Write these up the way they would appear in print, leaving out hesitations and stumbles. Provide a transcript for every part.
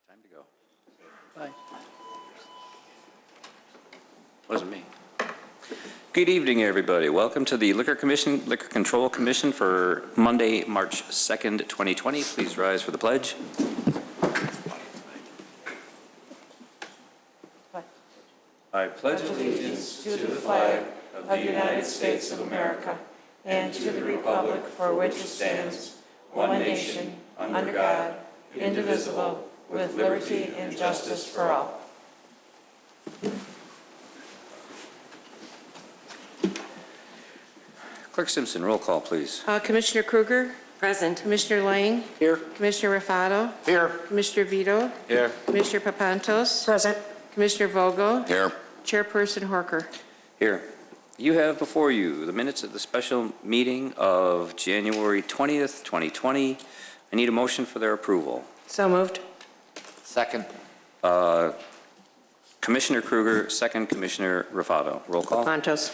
Time to go. Bye. Wasn't me. Good evening, everybody. Welcome to the Liquor Control Commission for Monday, March 2nd, 2020. Please rise for the pledge. I pledge allegiance to the flag of the United States of America and to the republic for which it stands, one nation, under God, indivisible, with liberty and justice for all. Clerk Simpson, roll call, please. Commissioner Kruger? Present. Commissioner Lang? Here. Commissioner Raffato? Here. Commissioner Vito? Here. Commissioner Papantos? Present. Commissioner Vogel? Here. Chairperson Horker? Here. You have before you the minutes of the special meeting of January 20th, 2020. I need a motion for their approval. So moved. Second. Commissioner Kruger, second Commissioner Raffato. Roll call. Papantos.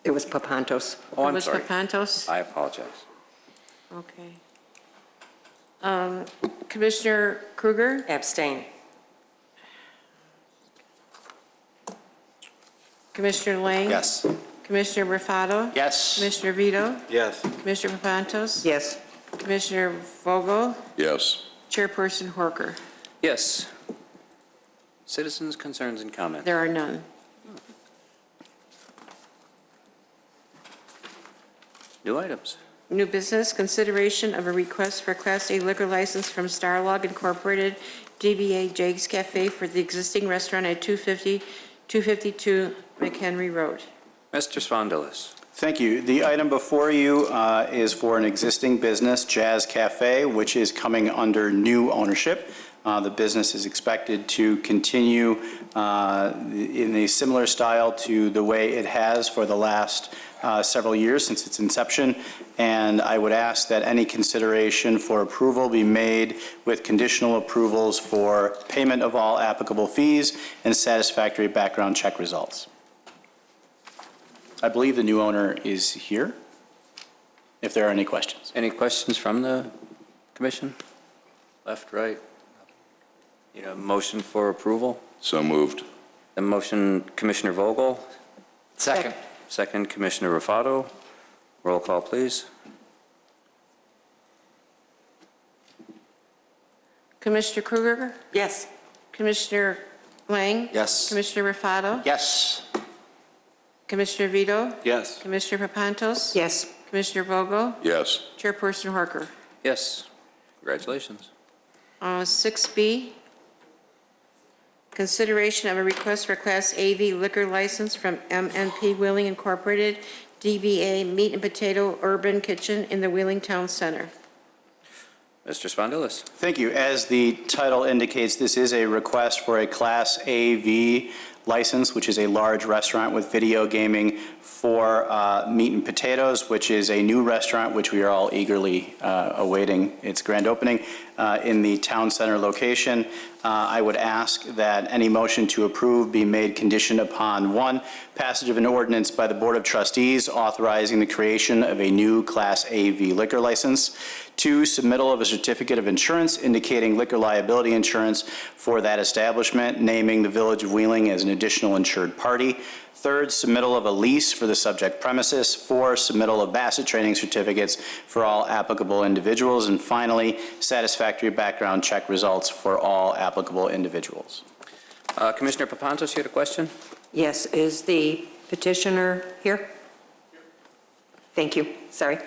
It was Papantos. Oh, I'm Was sorry. Papantos? I apologize. Okay. Commissioner Kruger? Abstain. Commissioner Lang? Yes. Commissioner Raffato? Yes. Commissioner Vito? Yes. Commissioner Papantos? Yes. Commissioner Vogel? Yes. Chairperson Horker? Yes. Citizens' concerns and comments. There are none. New items. New business, consideration of a request for Class A liquor license from Starlog Incorporated, DBA Jake's Café for the existing restaurant at 252 McHenry Road. Mr. Svandelis. Thank you. The item before you is for an existing business, Jazz Cafe, which is coming under new ownership. The business is expected to continue in a similar style to the way it has for the last several years since its inception, and I would ask that any consideration for approval be made with conditional approvals for payment of all applicable fees and satisfactory background check results. I believe the new owner is here, if there are any questions. Any questions from the commission? Left, right? You know, motion for approval? So moved. The motion, Commissioner Vogel. Second. Second, Commissioner Raffato. Roll call, please. Commissioner Kruger? Yes. Commissioner Lang? Yes. Commissioner Raffato? Yes. Commissioner Vito? Yes. Commissioner Papantos? Yes. Commissioner Vogel? Yes. Chairperson Horker? Yes. Congratulations. 6B, consideration of a request for Class AV liquor license from MNP Wheeling Incorporated, DBA Meat and Potato Urban Kitchen in the Wheeling Town Center. Mr. Svandelis. Thank you. As the title indicates, this is a request for a Class AV license, which is a large restaurant with video gaming for Meat and Potatoes, which is a new restaurant which we are all eagerly awaiting its grand opening in the town center location. I would ask that any motion to approve be made conditioned upon 1, passage of an ordinance by the Board of Trustees authorizing the creation of a new Class AV liquor license. 2, submittal of a certificate of insurance indicating liquor liability insurance for that establishment, naming the Village of Wheeling as an additional insured party. 3rd, submittal of a lease for the subject premises. 4, submittal of Bassett training certificates for all applicable individuals. And finally, satisfactory background check results for all applicable individuals. Commissioner Papantos, you had a question? Yes. Is the petitioner here? Thank you. Sorry.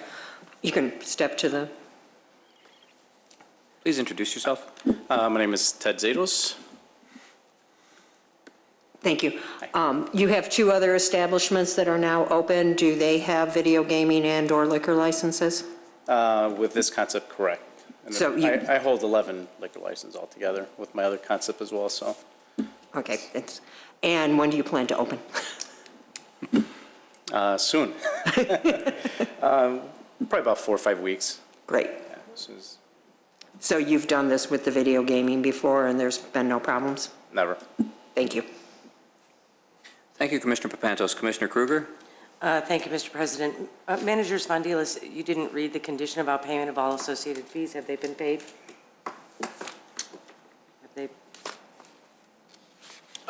You can step to the... Please introduce yourself. My name is Ted Zados. Thank you. You have 2 other establishments that are now open. Do they have video gaming and/or liquor licenses? With this concept, correct. And So I hold 11 liquor licenses altogether with my other concept as well, so. Okay. And when do you plan to open? Soon. Probably about 4 or 5 weeks. Great. Yeah, as soon as, So you've done this with the video gaming before and there's been no problems? never. Thank you. Thank you, Commissioner Papantos. Commissioner Kruger? Thank you, Mr. President. Manager Svandelis, you didn't read the condition about payment of all associated fees. Have they been paid?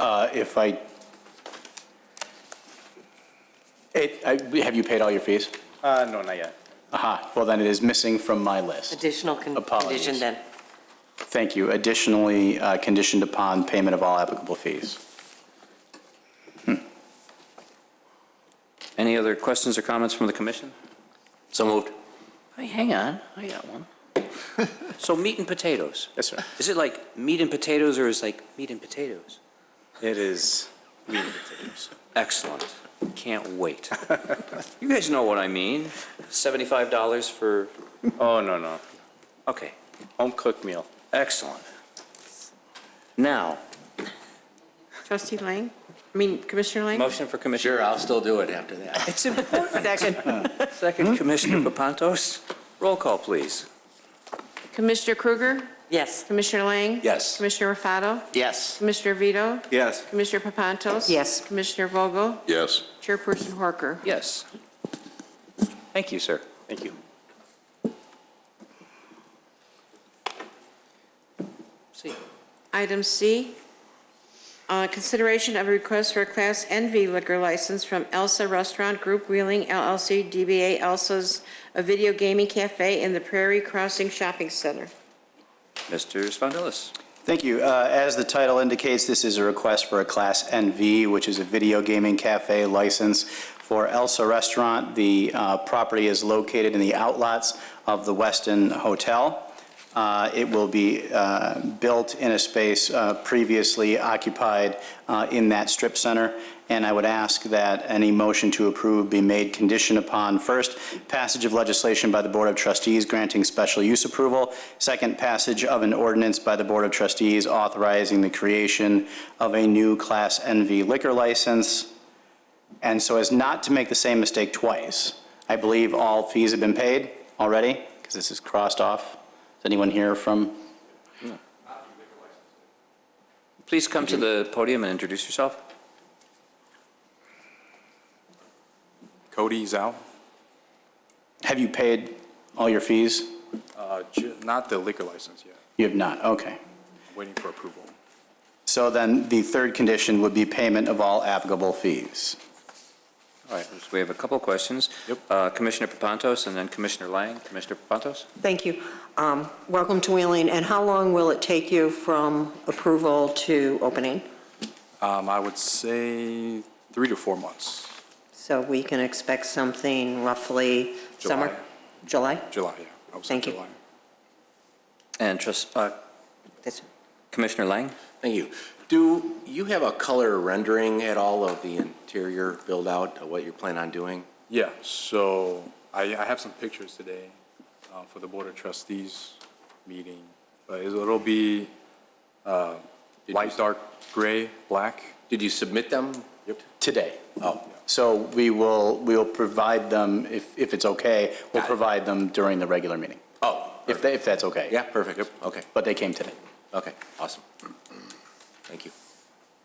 If have you paid all your fees? No, not yet. Aha, well then it is missing from my list. Additional Apologies. condition then. Thank you. Additionally, conditioned upon payment of all applicable fees. Any other questions or comments from the commission? So moved. Hey, hang on, I got one. So meat and potatoes. Yes, sir. Is it like meat and potatoes or is it like meat and potatoes? It is meat and potatoes. Excellent. Can't wait. You guys know what I mean. $75 for, Oh, no. okay, Home cooked meal. excellent. Now, Trustee Lang? Commissioner Lang? motion for Commissioner. Sure, I'll still do it after that. It's important. Second. Second, Commissioner Papantos. Roll call, please. Commissioner Kruger? Yes. Commissioner Lang? Yes. Commissioner Raffato? Yes. Commissioner Vito? Yes. Commissioner Papantos? Yes. Commissioner Vogel? Yes. Chairperson Horker? Yes. Thank you, sir. Thank you. See. Item C, consideration of a request for a Class NV liquor license from Elsa Restaurant Group Wheeling LLC, DBA Elsa's, a video gaming cafe in the Prairie Crossing Shopping Center. Mr. Spondelis. Thank you. As the title indicates, this is a request for a Class NV, which is a video gaming cafe license for Elsa Restaurant. The property is located in the outlots of the Westin Hotel. It will be built in a space previously occupied in that strip center, and I would ask that any motion to approve be made condition upon, first, passage of legislation by the Board of Trustees granting special use approval, second, passage of an ordinance by the Board of Trustees authorizing the creation of a new Class NV liquor license, and so as not to make the same mistake twice. I believe all fees have been paid already, because this is crossed off. Is anyone here from? Please come to the podium and introduce yourself. Cody Zhao. Have you paid all your fees? Not the liquor license yet. You have not, okay. I'm waiting for approval. So then the third condition would be payment of all applicable fees. All right, so we have a couple of questions. Yep. Commissioner Papantos and then Commissioner Lang. Commissioner Papantos? Thank you. Welcome to Wheeling, and how long will it take you from approval to opening? I would say 3 to 4 months. So we can expect something roughly summer? July? July, yeah. I would say Thank you. July. And This- Commissioner Lang? Thank you. Do you have a color rendering at all of the interior build-out, of what you plan on doing? Yeah, so I have some pictures today for the Board of Trustees meeting. But it'll be light dark gray, black. Did you submit them? Today. Oh, So we will provide them, if it's okay, we'll Got it. provide them during the regular meeting, oh. if that's okay. Yeah, perfect. Okay, But they came today. okay, awesome. Thank you.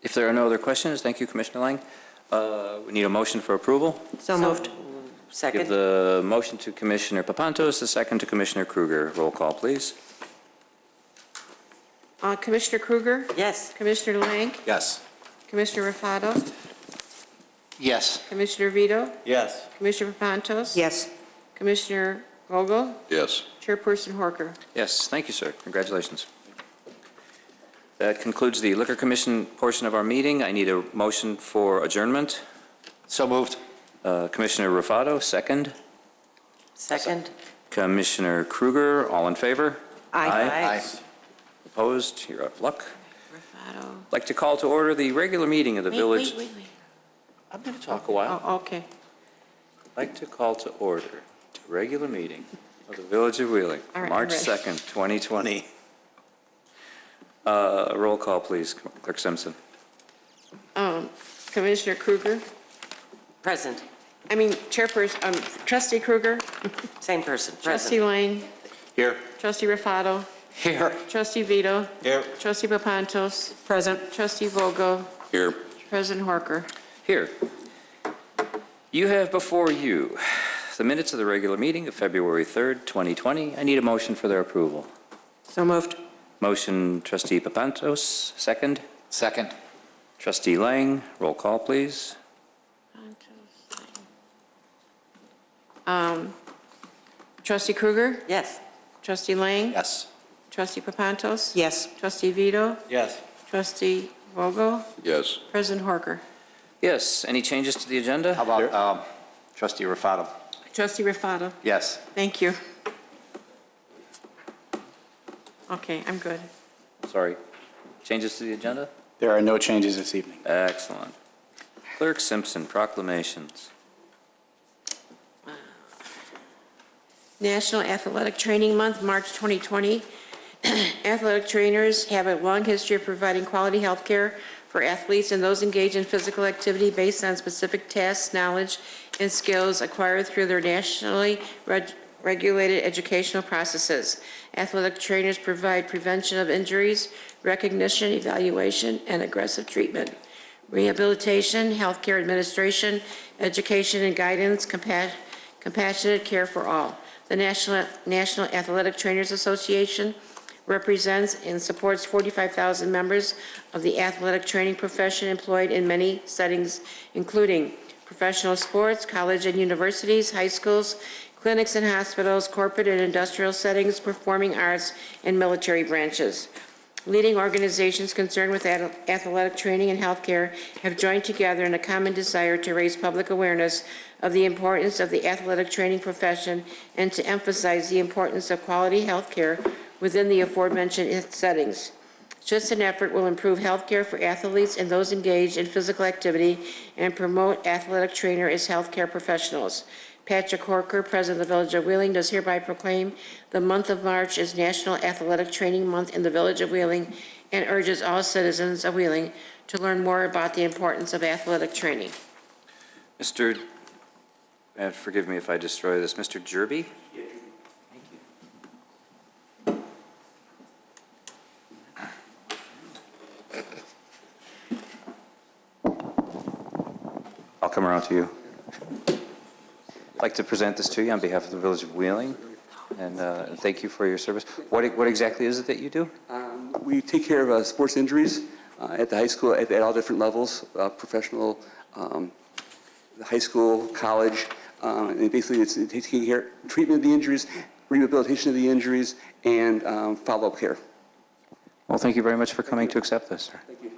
If there are no other questions, thank you, Commissioner Lang. We need a motion for approval. So moved. Give Second. the motion to Commissioner Papantos, the second to Commissioner Kruger. Roll call, please. Commissioner Kruger? Yes. Commissioner Lang? Yes. Commissioner Raffato? Yes. Commissioner Vito? Yes. Commissioner Papantos? Yes. Commissioner Vogel? Yes. Chairperson Horker? Yes, thank you, sir. Congratulations. That concludes the Liquor Commission portion of our meeting. I need a motion for adjournment. So moved. Commissioner Raffato, second. Second. Commissioner Kruger, all in favor? Aye. Opposed? You're out of luck. Raffato. I'd like to call to order the regular meeting of the village. Wait. I'm going to talk a while. Oh, okay. I'd like to call to order the regular meeting of the Village of Wheeling, All right, March I'm ready. 2nd, 2020. Roll call, please, Clerk Simpson. Commissioner Kruger? Present. Chairperson, Trustee Kruger? Same person. Trustee Present. Lang? Here. Trustee Raffato? Here. Trustee Vito? Here. Trustee Papantos? Present. Trustee Vogel? Here. President Horker? Here. You have before you the minutes of the regular meeting of February 3rd, 2020. I need a motion for their approval. So moved. Motion, Trustee Papantos, second. Second. Trustee Lang, roll call, please. Trustee Krueger? Yes. Trustee Lang? Yes. Trustee Papantos? Yes. Trustee Vito? Yes. Trustee Vogel? Yes. President Horker? Yes, any changes to the agenda? How about trustee Rafato? Trustee Rafato? Yes. Thank you. Okay, I'm good. Sorry. Changes to the agenda? There are no changes this evening. Excellent. Clerk Simpson, proclamations. National Athletic Training Month, March 2020. Athletic trainers have a long history of providing quality health care for athletes and those engaged in physical activity based on specific tasks, knowledge, and skills acquired through their nationally regulated educational processes. Athletic trainers provide prevention of injuries, recognition, evaluation, and aggressive treatment, rehabilitation, healthcare administration, education and guidance, compassionate care for all. The National Athletic Trainers Association represents and supports 45,000 members of the athletic training profession employed in many settings, including professional sports, college and universities, high schools, clinics and hospitals, corporate and industrial settings, performing arts, and military branches. Leading organizations concerned with athletic training and healthcare have joined together in a common desire to raise public awareness of the importance of the athletic training profession and to emphasize the importance of quality healthcare within the aforementioned settings. Such an effort will improve healthcare for athletes and those engaged in physical activity and promote athletic trainer as healthcare professionals. Patrick Horker, President of the Village of Wheeling, does hereby proclaim the month of March as National Athletic Training Month in the Village of Wheeling and urges all citizens of Wheeling to learn more about the importance of athletic training. Mr., and forgive me if I destroy this, Mr. Jerby? I'll come around to you. I'd like to present this to you on behalf of the Village of Wheeling, and thank you for your service. What exactly is it that you do? We take care of sports injuries at the high school at all different levels, professional, high school, college, and basically it's taking care treatment of the injuries, rehabilitation of the injuries, and follow-up care. Well, thank you very much for coming to accept this, sir. Thank you.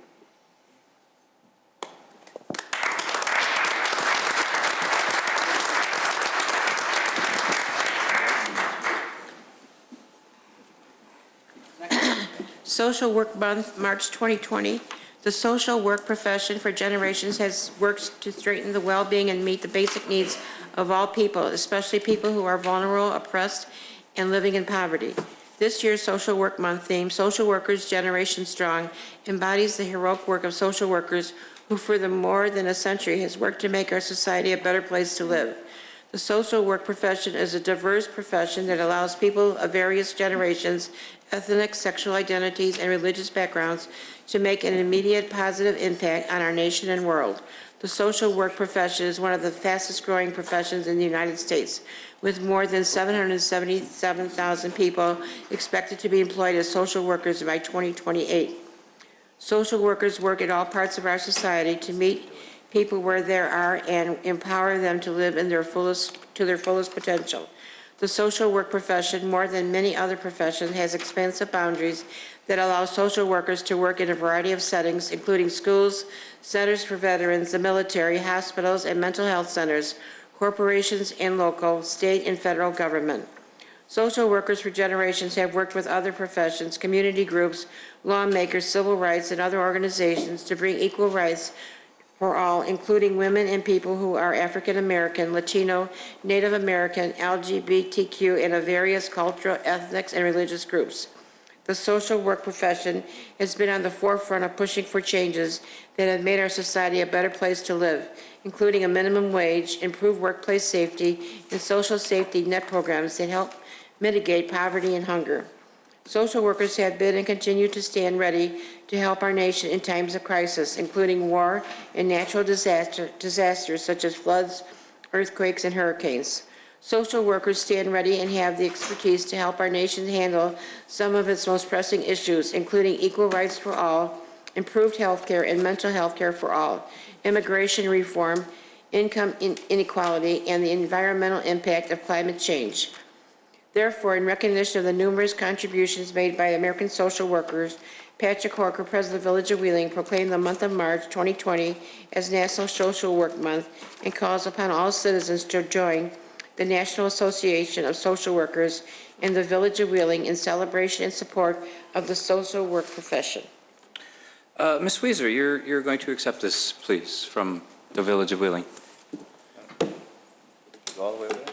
Social Work Month, March 2020. The social work profession for generations has worked to strengthen the well-being and meet the basic needs of all people, especially people who are vulnerable, oppressed, and living in poverty. This year's Social Work Month theme, Social Workers Generation Strong, embodies the heroic work of social workers who for more than a century has worked to make our society a better place to live. The social work profession is a diverse profession that allows people of various generations, ethnic, sexual identities, and religious backgrounds to make an immediate positive impact on our nation and world. The social work profession is one of the fastest growing professions in the United States, with more than 777,000 people expected to be employed as social workers by 2028. Social workers work at all parts of our society to meet people where they are and empower them to live in their fullest potential. The social work profession, more than many other professions, has expansive boundaries that allow social workers to work in a variety of settings, including schools, centers for veterans, the military, hospitals, and mental health centers, corporations, and local, state, and federal government. Social workers for generations have worked with other professions, community groups, lawmakers, civil rights, and other organizations to bring equal rights for all, including women and people who are African American, Latino, Native American, LGBTQ, and of various cultural, ethnic, and religious groups. The social work profession has been on the forefront of pushing for changes that have made our society a better place to live, including a minimum wage, improved workplace safety, and social safety net programs that help mitigate poverty and hunger. Social workers have been and continue to stand ready to help our nation in times of crisis, including war and natural disasters such as floods, earthquakes, and hurricanes. Social workers stand ready and have the expertise to help our nation handle some of its most pressing issues, including equal rights for all, improved health care and mental health care for all, immigration reform, income inequality, and the environmental impact of climate change. Therefore, in recognition of the numerous contributions made by American social workers, Patrick Horker, President of the Village of Wheeling, proclaimed the month of March 2020 as National Social Work Month and calls upon all citizens to join the National Association of Social Workers in the Village of Wheeling in celebration and support of the social work profession. Ms. Weezer, you're going to accept this, please, from the Village of Wheeling. Go all the way over there.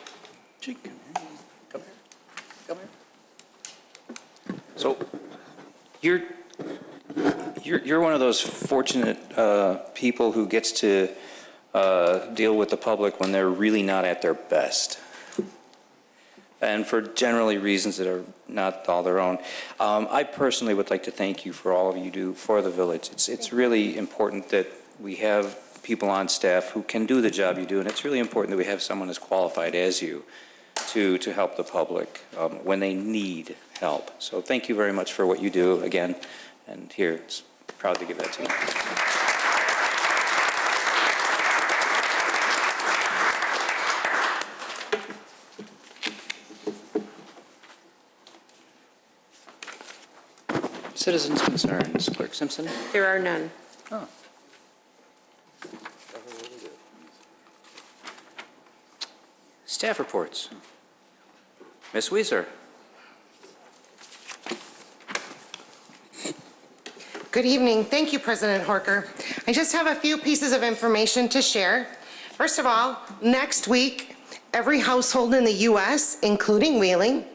Come here. Come here. So, you're one of those fortunate people who gets to deal with the public when they're really not at their best, and for generally reasons that are not all their own. I personally would like to thank you for all of you do for the village. It's really important that we have people on staff who can do the job you do, and it's really important that we have someone as qualified as you to help the public when they need help. So thank you very much for what you do again, and here, it's proud to give that to you. Citizens' concerns, Clerk Simpson? There are none. Oh. Staff reports. Ms. Weezer. Good evening. Thank you, President Horker. I just have a few pieces of information to share. First of all, next week, every household in the U.S., including Wheeling,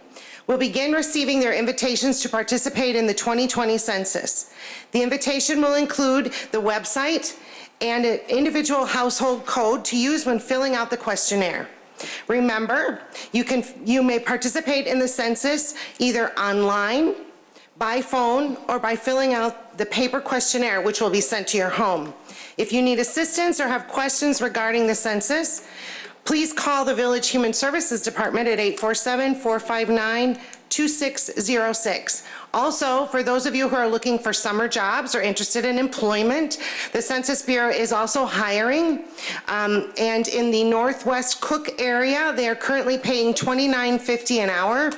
will begin receiving their invitations to participate in the 2020 census. The invitation will include the website and an individual household code to use when filling out the questionnaire. Remember, you may participate in the census either online, by phone, or by filling out the paper questionnaire, which will be sent to your home. If you need assistance or have questions regarding the census, please call the Village Human Services Department at 847-459-2606. Also, for those of you who are looking for summer jobs or interested in employment, the Census Bureau is also hiring. And in the Northwest Cook area, they are currently paying $29.50 an hour.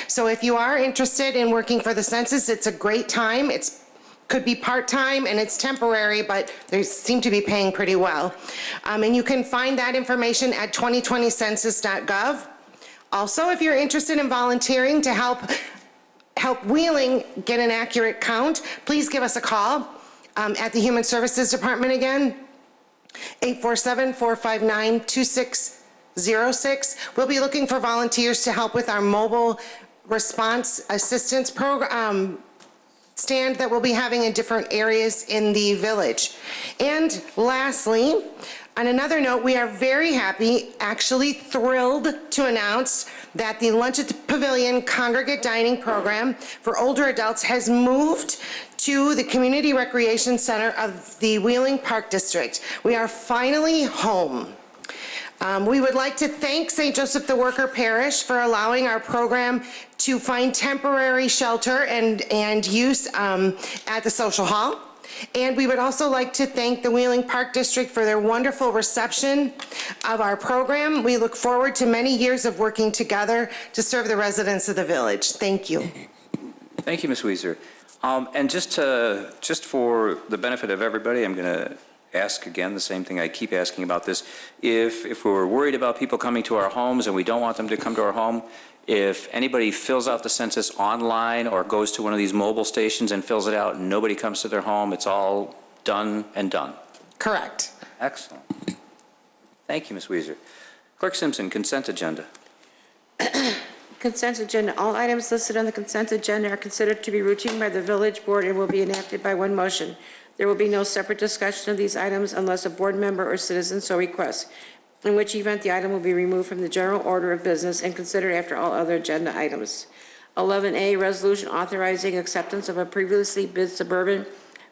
So if you are interested in working for the census, it's a great time. Could be part-time and it's temporary, but they seem to be paying pretty well. And you can find that information at 2020census.gov. Also, if you're interested in volunteering to help Wheeling get an accurate count, please give us a call at the Human Services Department again, 847-459-2606. We'll be looking for volunteers to help with our mobile response assistance program stand that we'll be having in different areas in the village. And lastly, on another note, we are very happy, actually thrilled to announce that the Lunch at the Pavilion Congregate Dining Program for older adults has moved to the Community Recreation Center of the Wheeling Park District. We are finally home. We would like to thank St. Joseph the Worker Parish for allowing our program to find temporary shelter and use at the social hall. And we would also like to thank the Wheeling Park District for their wonderful reception of our program. We look forward to many years of working together to serve the residents of the village. Thank you. Thank you, Ms. Weezer. And just for the benefit of everybody, I'm going to ask again the same thing I keep asking about this. If we're worried about people coming to our homes and we don't want them to come to our home, if anybody fills out the census online or goes to one of these mobile stations and fills it out and nobody comes to their home, it's all done and done. Correct. Excellent. Thank you, Ms. Weezer. Clerk Simpson, consent agenda. Consent agenda. All items listed on the consent agenda are considered to be routine by the village board and will be enacted by one motion. There will be no separate discussion of these items unless a board member or citizen so requests, in which event the item will be removed from the general order of business and considered after all other agenda items. 11A, resolution authorizing acceptance of a previously bid suburban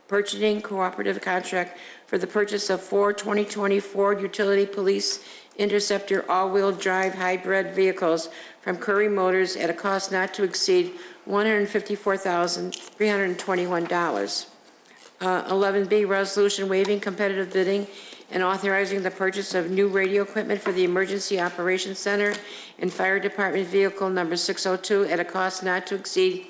purchasing cooperative contract for the purchase of 4 2020 Ford Utility Police Interceptor all-wheel drive hybrid vehicles from Curry Motors at a cost not to exceed $154,321. 11B, resolution waiving competitive bidding and authorizing the purchase of new radio equipment for the Emergency Operations Center and Fire Department Vehicle Number 602 at a cost not to exceed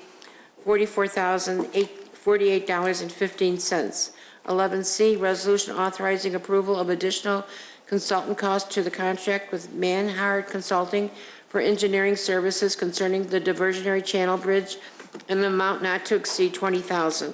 $44,048.15. 11C, resolution authorizing approval of additional consultant costs to the contract with Manhard Consulting for engineering services concerning the diversionary channel bridge in an amount not to exceed $20,000.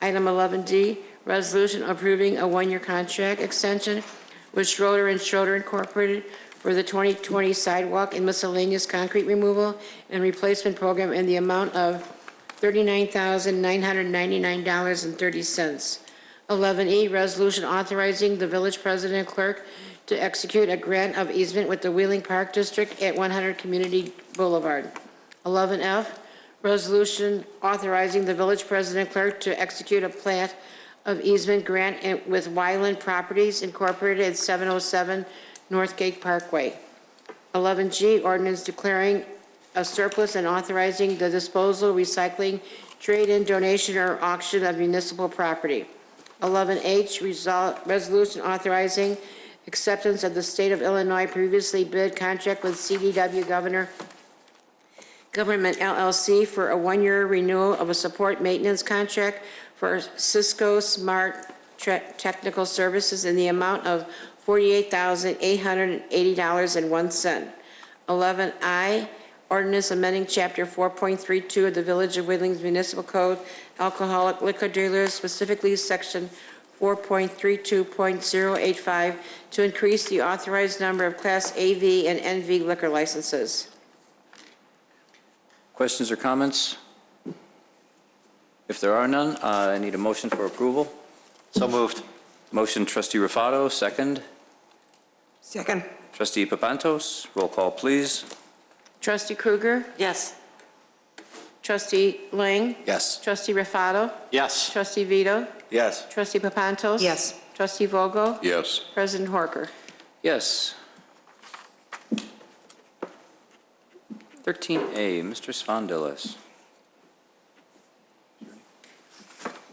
Item 11D, resolution approving a one-year contract extension with Schroeder and Schroeder Incorporated for the 2020 sidewalk and miscellaneous concrete removal and replacement program in the amount of $39,999.30. 11E, resolution authorizing the village president and clerk to execute a grant of easement with the Wheeling Park District at 100 Community Boulevard. 11F, resolution authorizing the village president and clerk to execute a plat of easement grant with Wyland Properties Incorporated at 707 Northgate Parkway. 11G, ordinance declaring a surplus and authorizing the disposal, recycling, trade-in, donation, or auction of municipal property. 11H, resolution authorizing acceptance of the State of Illinois previously bid contract with CDW Government LLC for a one-year renewal of a support maintenance contract for Cisco Smart Technical Services in the amount of $48,880.01. 11I, ordinance amending Chapter 4.32 of the Village of Wheeling's Municipal Code, alcoholic liquor dealers, specifically Section 4.32.085, to increase the authorized number of Class AV and NV liquor licenses. Questions or comments? If there are none, I need a motion for approval. So moved. Motion, Trustee Rufato, second. Second. Trustee Papantos, roll call, please. Trustee Krueger? Yes. Trustee Lang? Yes. Trustee Rufato? Yes. Trustee Vito? Yes. Trustee Papantos? Yes. Trustee Vogel? Yes. President Horker? Yes. 13A, Mr. Svandelis.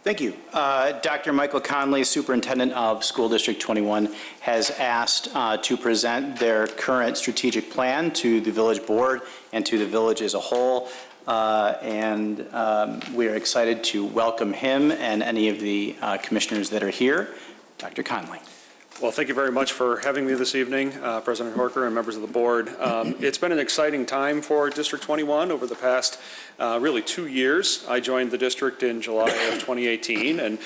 Thank you. Dr. Michael Conley, Superintendent of School District 21, has asked to present their current strategic plan to the village board and to the village as a whole. We are excited to welcome him and any of the commissioners that are here. Dr. Conley. Well, thank you very much for having me this evening, President Horker and members of the board. It's been an exciting time for District 21 over the past really 2 years. I joined the district in July of 2018, and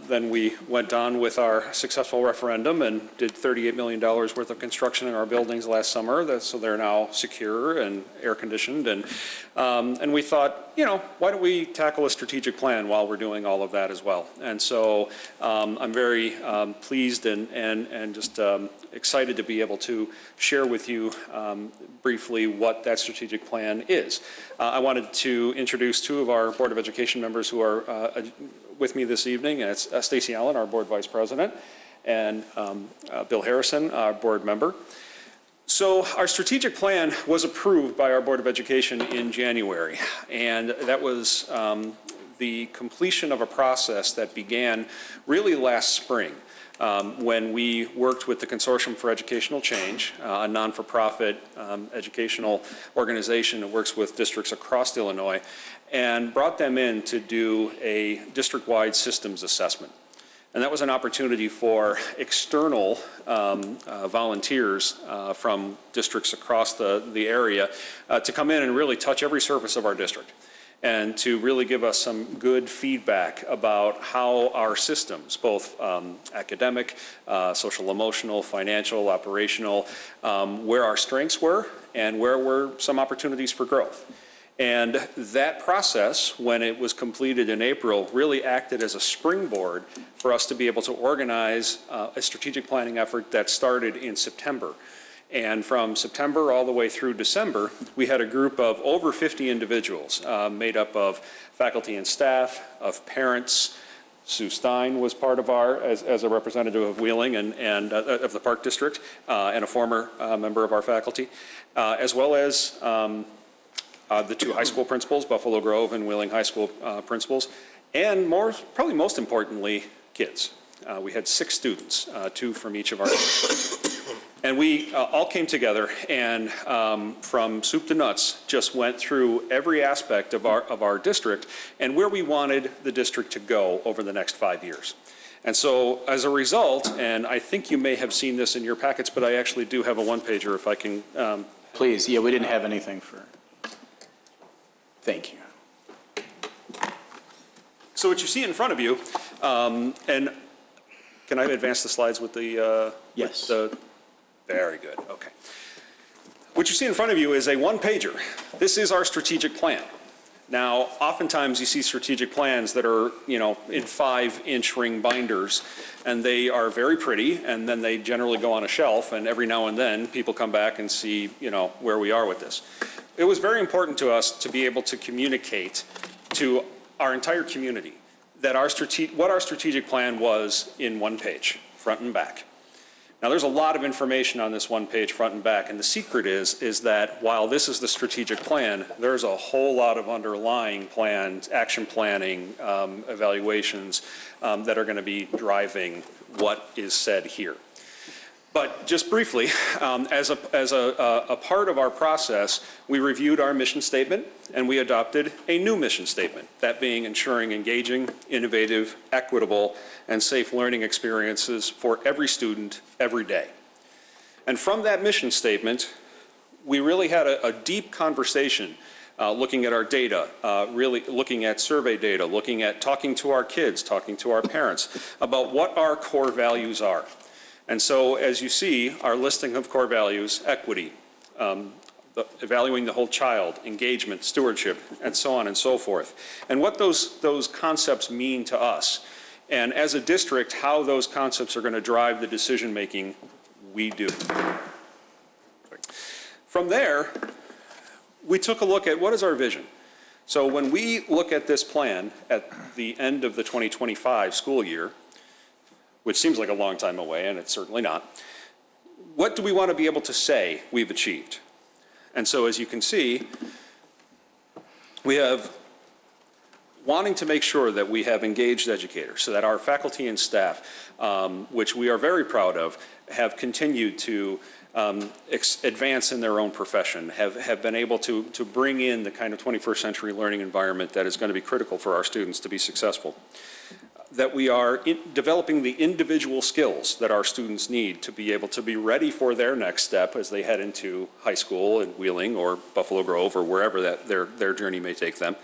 then we went on with our successful referendum and did $38 million worth of construction in our buildings last summer, so they're now secure and air-conditioned. And we thought, you know, why don't we tackle a strategic plan while we're doing all of that as well? And so I'm very pleased and just excited to be able to share with you briefly what that strategic plan is. I wanted to introduce two of our Board of Education members who are with me this evening. It's Stacy Allen, our Board Vice President, and Bill Harrison, our Board Member. So our strategic plan was approved by our Board of Education in January, and that was the completion of a process that began really last spring. When we worked with the Consortium for Educational Change, a non-for-profit educational organization that works with districts across Illinois, and brought them in to do a district-wide systems assessment. And that was an opportunity for external volunteers from districts across the area to come in and really touch every surface of our district, and to really give us some good feedback about how our systems, both academic, social, emotional, financial, operational, where our strengths were and where were some opportunities for growth. And that process, when it was completed in April, really acted as a springboard for us to be able to organize a strategic planning effort that started in September. And from September all the way through December, we had a group of over 50 individuals made up of faculty and staff, of parents. Sue Stein was part of as a representative of Wheeling and of the Park District, and a former member of our faculty, as well as the two high school principals, Buffalo Grove and Wheeling High School principals, and probably most importantly, kids. We had 6 students, 2 from each of our districts. And we all came together and from soup to nuts just went through every aspect of our district and where we wanted the district to go over the next 5 years. And so as a result, and I think you may have seen this in your packets, but I actually do have a one-pager if I can. Please, yeah, we didn't have anything for, thank you. So what you see in front of you, and can I advance the slides with the? Yes. Very good, okay. What you see in front of you is a one-pager. This is our strategic plan. Now, oftentimes you see strategic plans that are, you know, in 5-inch ring binders, and they are very pretty, and then they generally go on a shelf, and every now and then people come back and see, you know, where we are with this. It was very important to us to be able to communicate to our entire community that what our strategic plan was in one page, front and back. Now, there's a lot of information on this one page, front and back, and the secret is that while this is the strategic plan, there's a whole lot of underlying plans, action planning, evaluations that are going to be driving what is said here. But just briefly, as a part of our process, we reviewed our mission statement and we adopted a new mission statement, that being ensuring engaging, innovative, equitable, and safe learning experiences for every student, every day. And from that mission statement, we really had a deep conversation looking at our data, really looking at survey data, looking at talking to our kids, talking to our parents about what our core values are. And so, as you see, our listing of core values, equity, evaluating the whole child, engagement, stewardship, and so on and so forth. And what those concepts mean to us. And as a district, how those concepts are going to drive the decision-making we do. From there, we took a look at what is our vision. So when we look at this plan at the end of the 2025 school year, which seems like a long time away, and it's certainly not, what do we want to be able to say we've achieved? And so as you can see, we have wanting to make sure that we have engaged educators so that our faculty and staff, which we are very proud of, have continued to advance in their own profession, have been able to bring in the kind of 21st century learning environment that is going to be critical for our students to be successful. That we are developing the individual skills that our students need to be able to be ready for their next step as they head into high school in Wheeling or Buffalo Grove or wherever their journey may take them.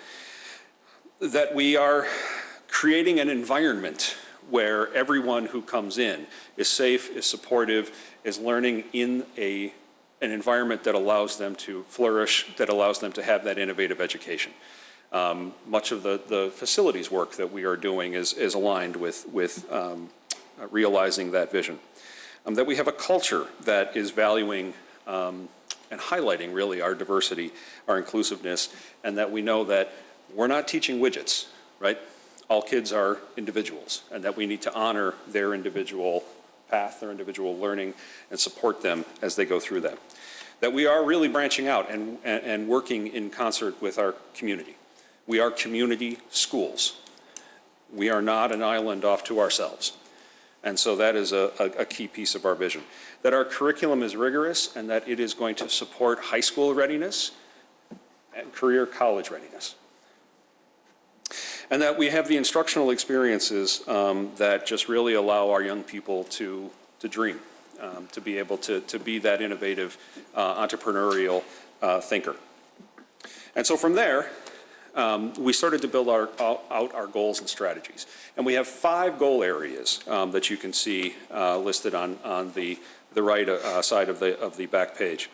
That we are creating an environment where everyone who comes in is safe, is supportive, is learning in an environment that allows them to flourish, that allows them to have that innovative education. Much of the facilities work that we are doing is aligned with realizing that vision. That we have a culture that is valuing and highlighting really our diversity, our inclusiveness, and that we know that we're not teaching widgets, right? All kids are individuals, and that we need to honor their individual path, their individual learning, and support them as they go through that. That we are really branching out and working in concert with our community. We are community schools. We are not an island off to ourselves. And so that is a key piece of our vision. That our curriculum is rigorous and that it is going to support high school readiness and career college readiness. And that we have the instructional experiences that just really allow our young people to dream, to be able to be that innovative, entrepreneurial thinker. And so from there, we started to build out our goals and strategies. And we have 5 goal areas that you can see listed on the right side of the back page.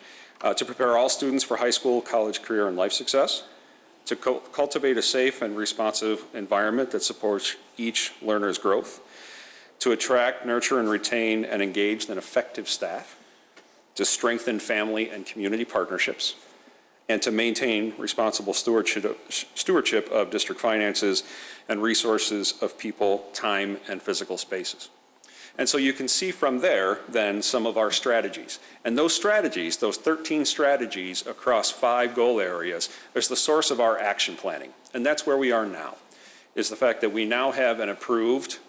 To prepare all students for high school, college, career, and life success. To cultivate a safe and responsive environment that supports each learner's growth. To attract, nurture, and retain an engaged and effective staff. To strengthen family and community partnerships. And to maintain responsible stewardship of district finances and resources of people, time, and physical spaces. And so you can see from there, then, some of our strategies. And those strategies, those 13 strategies across 5 goal areas, is the source of our action planning. And that's where we are now, is the fact that we now have an approved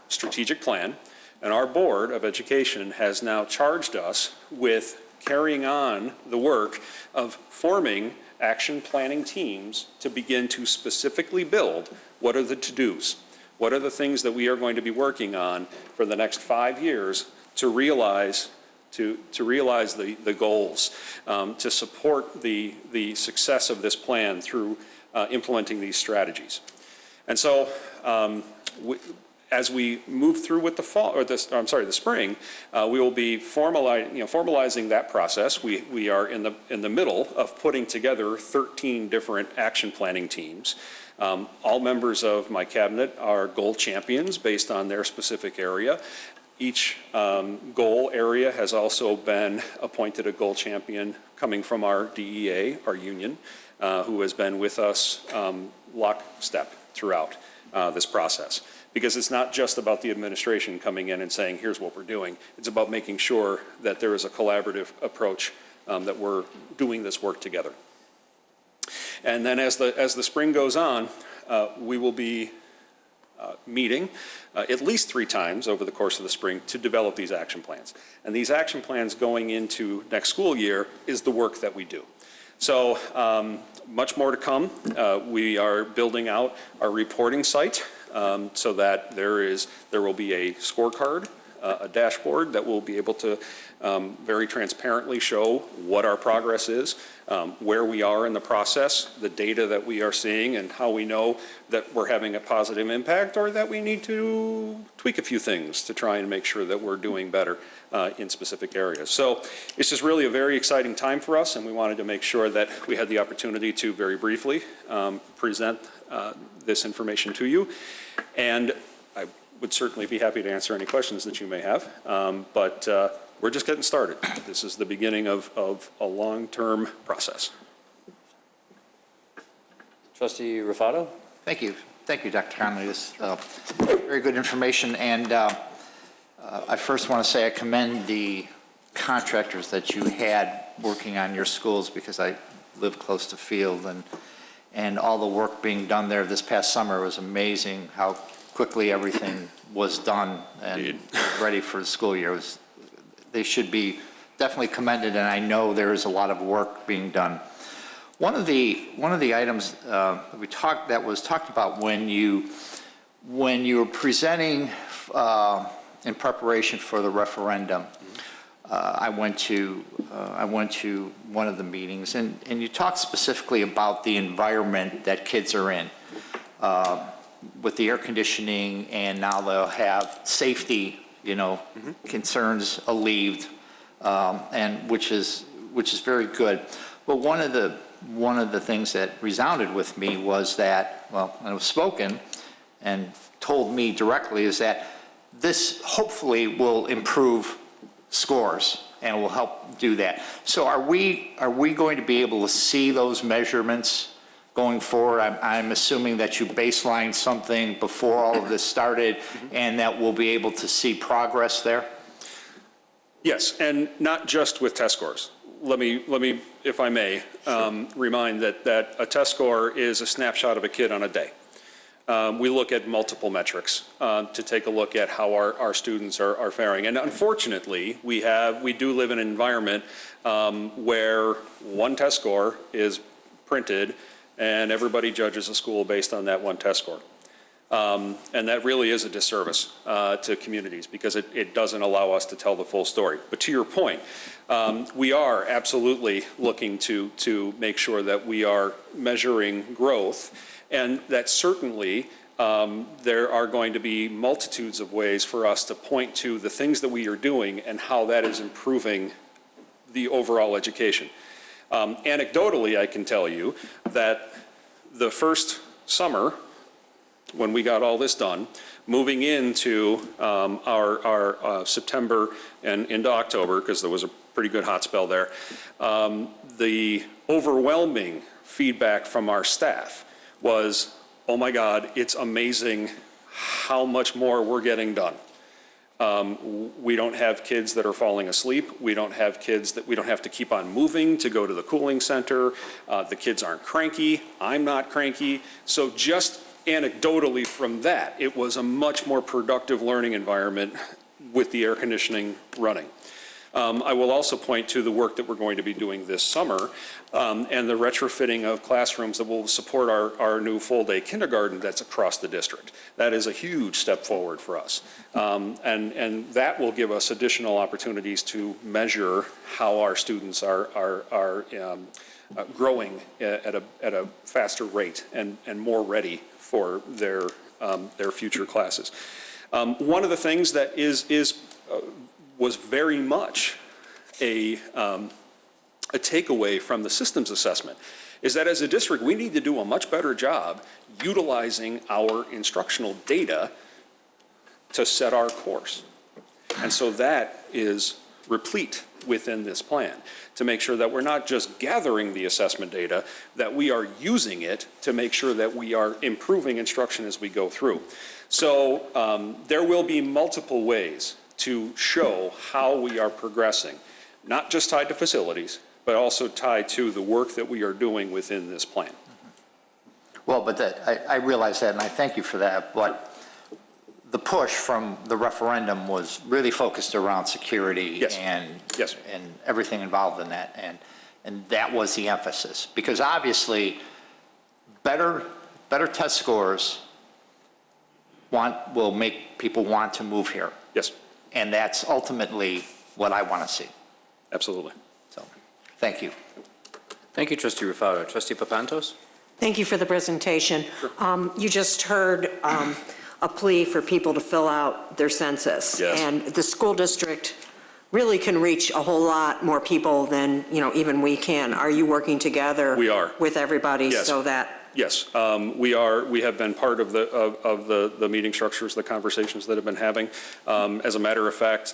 strategic plan, and our Board of Education has now charged us with carrying on the work of forming action planning teams to begin to specifically build what are the to-dos, what are the things that we are going to be working on for the next 5 years to realize the goals, to support the success of this plan through implementing these strategies. And so as we move through with the fall, or the spring, we will be formalizing that process. We are in the middle of putting together 13 different action planning teams. All members of my cabinet are goal champions based on their specific area. Each goal area has also been appointed a goal champion coming from our DEA, our union, who has been with us lockstep throughout this process. Because it's not just about the administration coming in and saying, here's what we're doing. It's about making sure that there is a collaborative approach, that we're doing this work together. And then as the spring goes on, we will be meeting at least 3 times over the course of the spring to develop these action plans. And these action plans going into next school year is the work that we do. So much more to come. We are building out our reporting site so that there will be a scorecard, a dashboard that will be able to very transparently show what our progress is, where we are in the process, the data that we are seeing, and how we know that we're having a positive impact or that we need to tweak a few things to try and make sure that we're doing better in specific areas. So it's just really a very exciting time for us, and we wanted to make sure that we had the opportunity to very briefly present this information to you. And I would certainly be happy to answer any questions that you may have, but we're just getting started. This is the beginning of a long-term process. Trustee Rufato? Thank you. Thank you, Dr. Conley. This very good information. And I first want to say I commend the contractors that you had working on your schools, because I live close to field, and all the work being done there this past summer was amazing how quickly everything was done and ready for the school year. They should be definitely commended, and I know there is a lot of work being done. One of the items that was talked about when you were presenting in preparation for the referendum, I went to one of the meetings, and you talked specifically about the environment that kids are in. With the air conditioning, and now they'll have safety, concerns alleviated, and which is very good. But one of the things that resounded with me was that, well, and it was spoken and told me directly, is that this hopefully will improve scores and will help do that. So are we going to be able to see those measurements going forward? I'm assuming that you baselined something before all of this started, and that we'll be able to see progress there? Yes, and not just with test scores. Let me, if I may, remind that a test score is a snapshot of a kid on a day. We look at multiple metrics to take a look at how our students are faring. And unfortunately, we do live in an environment where one test score is printed and everybody judges a school based on that one test score. And that really is a disservice to communities, because it doesn't allow us to tell the full story. But to your point, we are absolutely looking to make sure that we are measuring growth, and that certainly there are going to be multitudes of ways for us to point to the things that we are doing and how that is improving the overall education. Anecdotally, I can tell you that the first summer, when we got all this done, moving into our September and into October, because there was a pretty good hot spell there, the overwhelming feedback from our staff was, oh my God, it's amazing how much more we're getting done. We don't have kids that are falling asleep. We don't have kids that we don't have to keep on moving to go to the cooling center. The kids aren't cranky. I'm not cranky. So just anecdotally from that, it was a much more productive learning environment with the air conditioning running. I will also point to the work that we're going to be doing this summer and the retrofitting of classrooms that will support our new full-day kindergarten that's across the district. That is a huge step forward for us. And that will give us additional opportunities to measure how our students are growing at a faster rate and more ready for their future classes. One of the things that was very much a takeaway from the systems assessment is that as a district, we need to do a much better job utilizing our instructional data to set our course. And so that is replete within this plan to make sure that we're not just gathering the assessment data, that we are using it to make sure that we are improving instruction as we go through. So there will be multiple ways to show how we are progressing, not just tied to facilities, but also tied to the work that we are doing within this plan. Well, but I realize that, and I thank you for that, but the push from the referendum was really focused around security and everything involved in that, and that was the emphasis. Because obviously, better test scores will make people want to move here. Yes. And that's ultimately what I want to see. Absolutely. So, thank you. Thank you, Trustee Rufaro. Trustee Papantos? Thank you for the presentation. You just heard a plea for people to fill out their census. Yes. And the school district really can reach a whole lot more people than, even we can. Are you working together? We are. With everybody so that? Yes, we are. We have been part of the meeting structures, the conversations that have been having. As a matter of fact,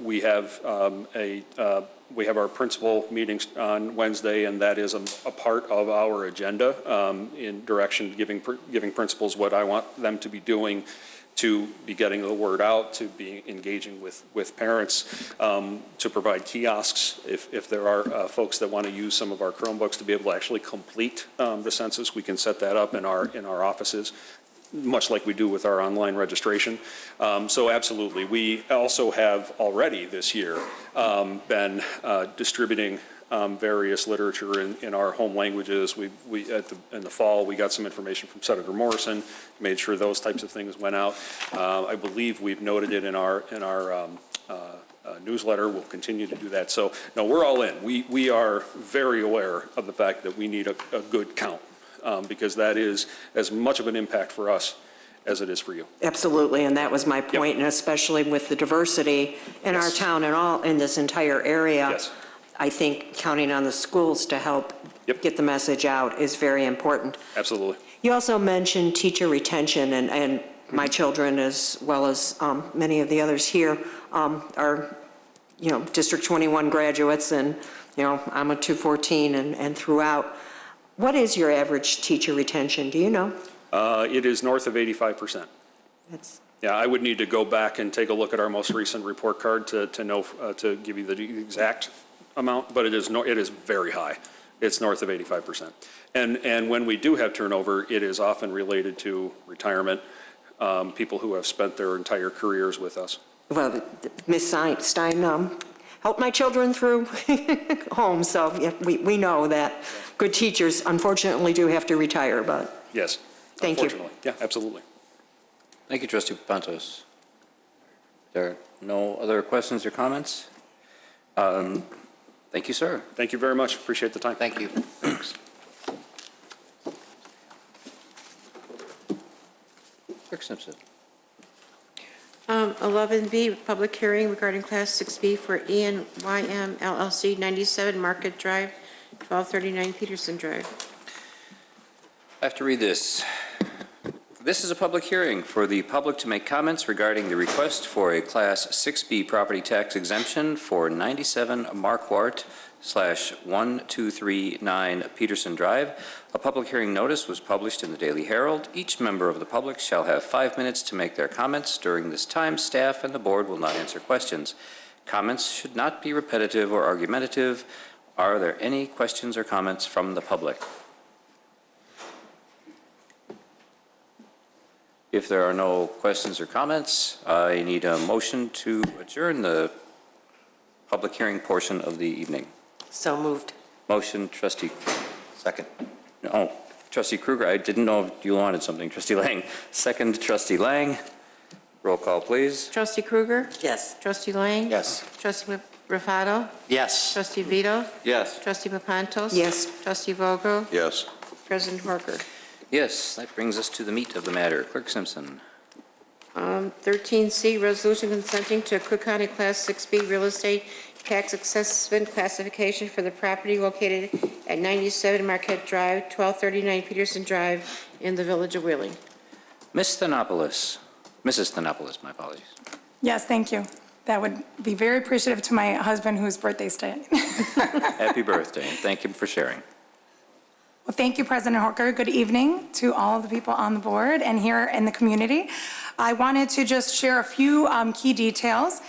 we have our principal meetings on Wednesday, and that is a part of our agenda in direction giving principals what I want them to be doing, to be getting the word out, to be engaging with parents, to provide kiosks if there are folks that want to use some of our Chromebooks to be able to actually complete the census. We can set that up in our offices, much like we do with our online registration. So absolutely. We also have already this year been distributing various literature in our home languages. In the fall, we got some information from Senator Morrison, made sure those types of things went out. I believe we've noted it in our newsletter. We'll continue to do that. So, no, we're all in. We are very aware of the fact that we need a good count because that is as much of an impact for us as it is for you. Absolutely, and that was my point, and especially with the diversity in our town and in this entire area. Yes. I think counting on the schools to help get the message out is very important. Absolutely. You also mentioned teacher retention, and my children, as well as many of the others here, are, District 21 graduates, and, I'm a 214 and throughout. What is your average teacher retention? Do you know? It is north of 85%. Yeah, I would need to go back and take a look at our most recent report card to know, to give you the exact amount, but it is very high. It's north of 85%. And when we do have turnover, it is often related to retirement, people who have spent their entire careers with us. Well, Ms. Stein helped my children through home, so we know that good teachers unfortunately do have to retire, but. Yes. Thank you. Unfortunately. Yeah, absolutely. Thank you, Trustee Papantos. There are no other questions or comments? Thank you, sir. Thank you very much. Appreciate the time. Thank you. Thanks. Clerk Simpson. 11B, public hearing regarding Class 6B for ENYM LLC, 97 Market Drive, 1239 Peterson Drive. I have to read this. This is a public hearing for the public to make comments regarding the request for a Class 6B property tax exemption for 97 Marquardt /1239 Peterson Drive. A public hearing notice was published in the Daily Herald. Each member of the public shall have 5 minutes to make their comments. During this time, staff and the board will not answer questions. Comments should not be repetitive or argumentative. Are there any questions or comments from the public? If there are no questions or comments, I need a motion to adjourn the public hearing portion of the evening. So moved. Motion, trustee. Second. Oh, trustee Kruger, I didn't know if you wanted something. Trustee Lang. Second, trustee Lang. Roll call, please. Trustee Kruger? Yes. Trustee Lang? Yes. Trustee Rafato? Yes. Trustee Vito? Yes. Trustee Papantos? Yes. Trustee Vogel? Yes. President Horker? Yes, that brings us to the meat of the matter. Clerk Simpson. 13C, resolution consenting to a Cook County Class 6B real estate tax assessment classification for the property located at 97 Marquardt Drive, 1239 Peterson Drive in the Village of Wheeling. Ms. Thanopoulos. Mrs. Thanopoulos, my apologies. Yes, thank you. That would be very appreciative to my husband whose birthday's today. Happy birthday, and thank you for sharing. Well, thank you, President Horker. Good evening to all of the people on the board and here in the community. I wanted to just share a few key details.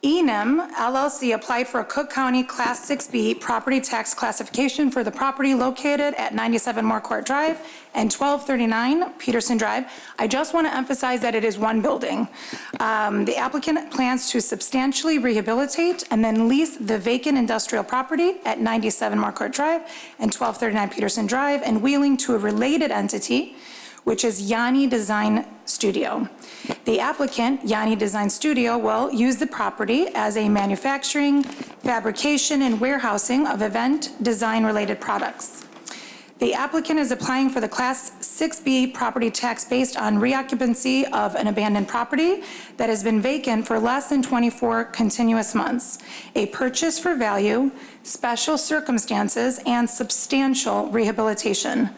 ENYM LLC applied for a Cook County Class 6B property tax classification for the property located at 97 Marquardt Drive and 1239 Peterson Drive. I just want to emphasize that it is one building. The applicant plans to substantially rehabilitate and then lease the vacant industrial property at 97 Marquardt Drive and 1239 Peterson Drive and Wheeling to a related entity, which is ENYM Design Studio. The applicant, ENYM Design Studio, will use the property as a manufacturing, fabrication, and warehousing of event design-related products. The applicant is applying for the Class 6B property tax based on reoccupancy of an abandoned property that has been vacant for less than 24 continuous months, a purchase for value, special circumstances, and substantial rehabilitation.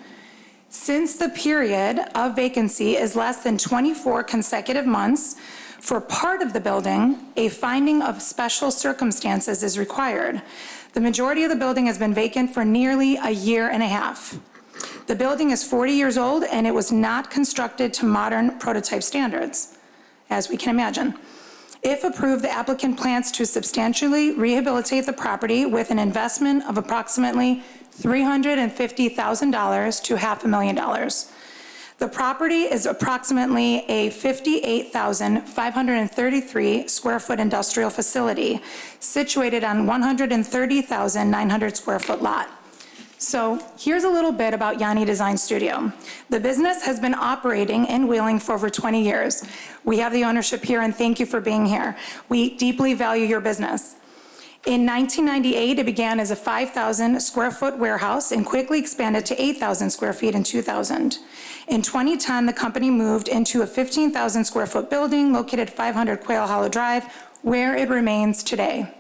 Since the period of vacancy is less than 24 consecutive months, for part of the building, a finding of special circumstances is required. The majority of the building has been vacant for nearly a year and a half. The building is 40 years old and it was not constructed to modern prototype standards, as we can imagine. If approved, the applicant plans to substantially rehabilitate the property with an investment of approximately $350,000 to $500,000. The property is approximately a 58,533 square foot industrial facility situated on 130,900 square foot lot. So here's a little bit about ENYM Design Studio. The business has been operating in Wheeling for over 20 years. We have the ownership here and thank you for being here. We deeply value your business. In 1998, it began as a 5,000 square foot warehouse and quickly expanded to 8,000 square feet in 2000. In 2010, the company moved into a 15,000 square foot building located 500 Quail Hollow Drive, where it remains today.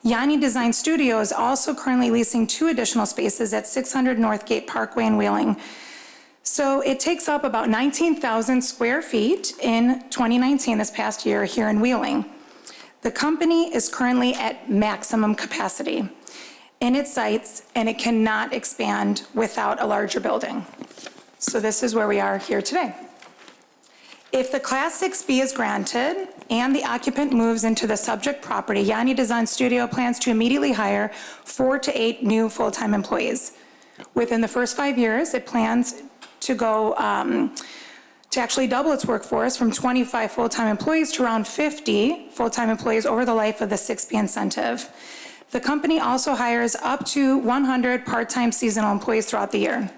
ENYM Design Studio is also currently leasing 2 additional spaces at 600 Northgate Parkway in Wheeling. So it takes up about 19,000 square feet in 2019, this past year, here in Wheeling. The company is currently at maximum capacity in its sites, and it cannot expand without a larger building. So this is where we are here today. If the Class 6B is granted and the occupant moves into the subject property, ENYM Design Studio plans to immediately hire 4 to 8 new full-time employees. Within the first 5 years, it plans to go to actually double its workforce from 25 full-time employees to around 50 full-time employees over the life of the 6B incentive. The company also hires up to 100 part-time seasonal employees throughout the year.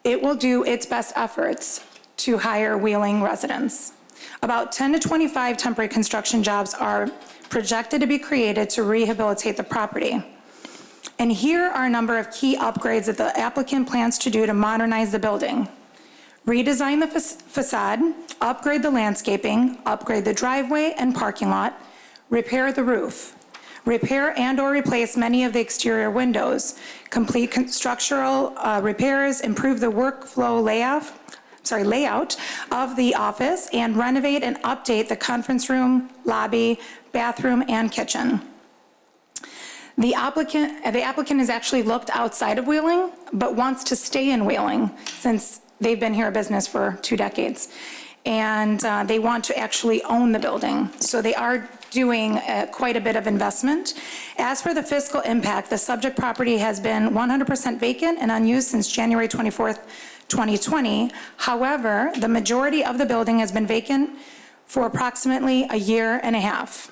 It will do its best efforts to hire Wheeling residents. About 10 to 25 temporary construction jobs are projected to be created to rehabilitate the property. And here are a number of key upgrades that the applicant plans to do to modernize the building. Redesign the facade, upgrade the landscaping, upgrade the driveway and parking lot, repair the roof, repair and/or replace many of the exterior windows, complete structural repairs, improve the workflow layout of the office, and renovate and update the conference room, lobby, bathroom, and kitchen. The applicant has actually looked outside of Wheeling, but wants to stay in Wheeling since they've been here a business for 2 decades. And they want to actually own the building. So they are doing quite a bit of investment. As for the fiscal impact, the subject property has been 100% vacant and unused since January 24th, 2020. However, the majority of the building has been vacant for approximately a year and a half.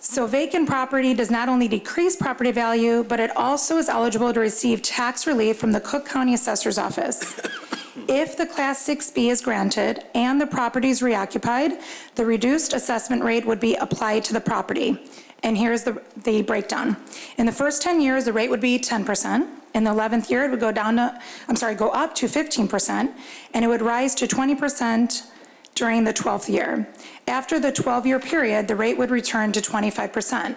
So vacant property does not only decrease property value, but it also is eligible to receive tax relief from the Cook County Assessor's Office. If the Class 6B is granted and the property is reoccupied, the reduced assessment rate would be applied to the property. And here's the breakdown. In the first 10 years, the rate would be 10%. In the 11th year, it would go up to 15%, and it would rise to 20% during the 12th year. After the 12-year period, the rate would return to 25%.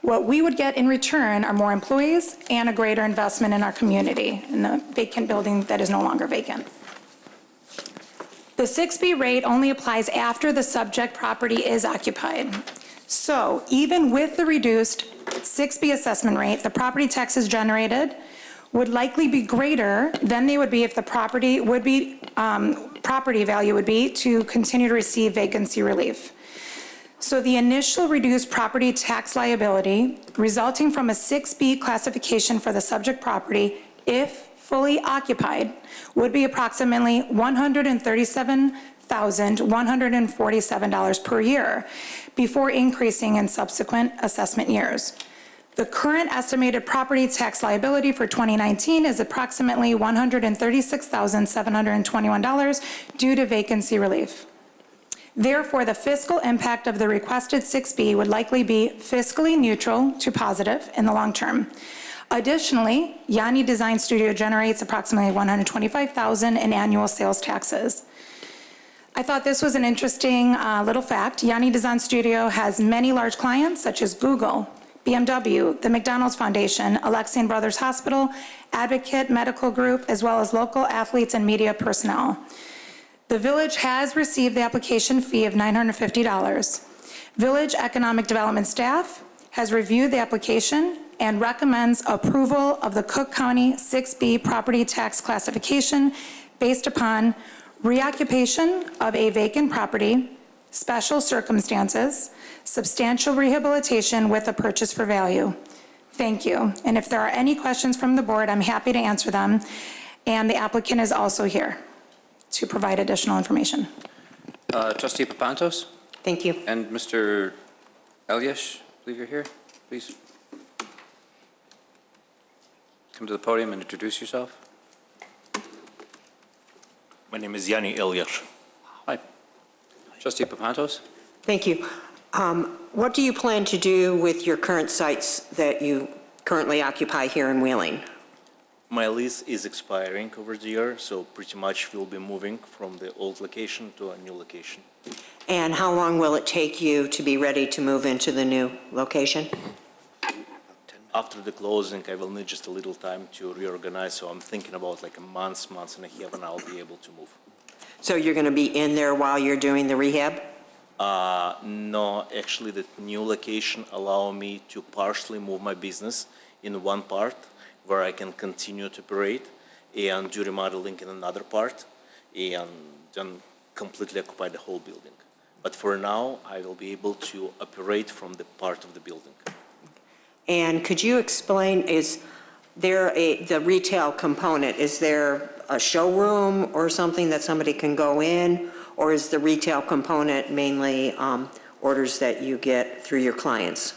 What we would get in return are more employees and a greater investment in our community, in the vacant building that is no longer vacant. The 6B rate only applies after the subject property is occupied. So even with the reduced 6B assessment rate, the property taxes generated would likely be greater than they would be if the property value would be to continue to receive vacancy relief. So the initial reduced property tax liability resulting from a 6B classification for the subject property, if fully occupied, would be approximately $137,147 per year before increasing in subsequent assessment years. The current estimated property tax liability for 2019 is approximately $136,721 due to vacancy relief. Therefore, the fiscal impact of the requested 6B would likely be fiscally neutral to positive in the long term. Additionally, ENYM Design Studio generates approximately $125,000 in annual sales taxes. I thought this was an interesting little fact. ENYM Design Studio has many large clients such as Google, BMW, the McDonald's Foundation, Alexian Brothers Hospital, Advocate Medical Group, as well as local athletes and media personnel. The village has received the application fee of $950. Village Economic Development staff has reviewed the application and recommends approval of the Cook County 6B property tax classification based upon reoccupation of a vacant property, special circumstances, substantial rehabilitation with a purchase for value. Thank you. And if there are any questions from the board, I'm happy to answer them. And the applicant is also here to provide additional information. Trustee Papantos? Thank you. And Mr. Eliash, I believe you're here, please. Come to the podium and introduce yourself. My name is Yanni Eliash. Hi. Trustee Papantos? Thank you. What do you plan to do with your current sites that you currently occupy here in Wheeling? My lease is expiring over the year, so pretty much we'll be moving from the old location to a new location. And how long will it take you to be ready to move into the new location? After the closing, I will need just a little time to reorganize, so I'm thinking about like a month and a half, and I'll be able to move. So you're going to be in there while you're doing the rehab? No, actually the new location allow me to partially move my business in one part where I can continue to operate and do remodeling in another part and then completely occupy the whole building. But for now, I will be able to operate from the part of the building. And could you explain, is there the retail component, is there a showroom or something that somebody can go in? Or is the retail component mainly orders that you get through your clients?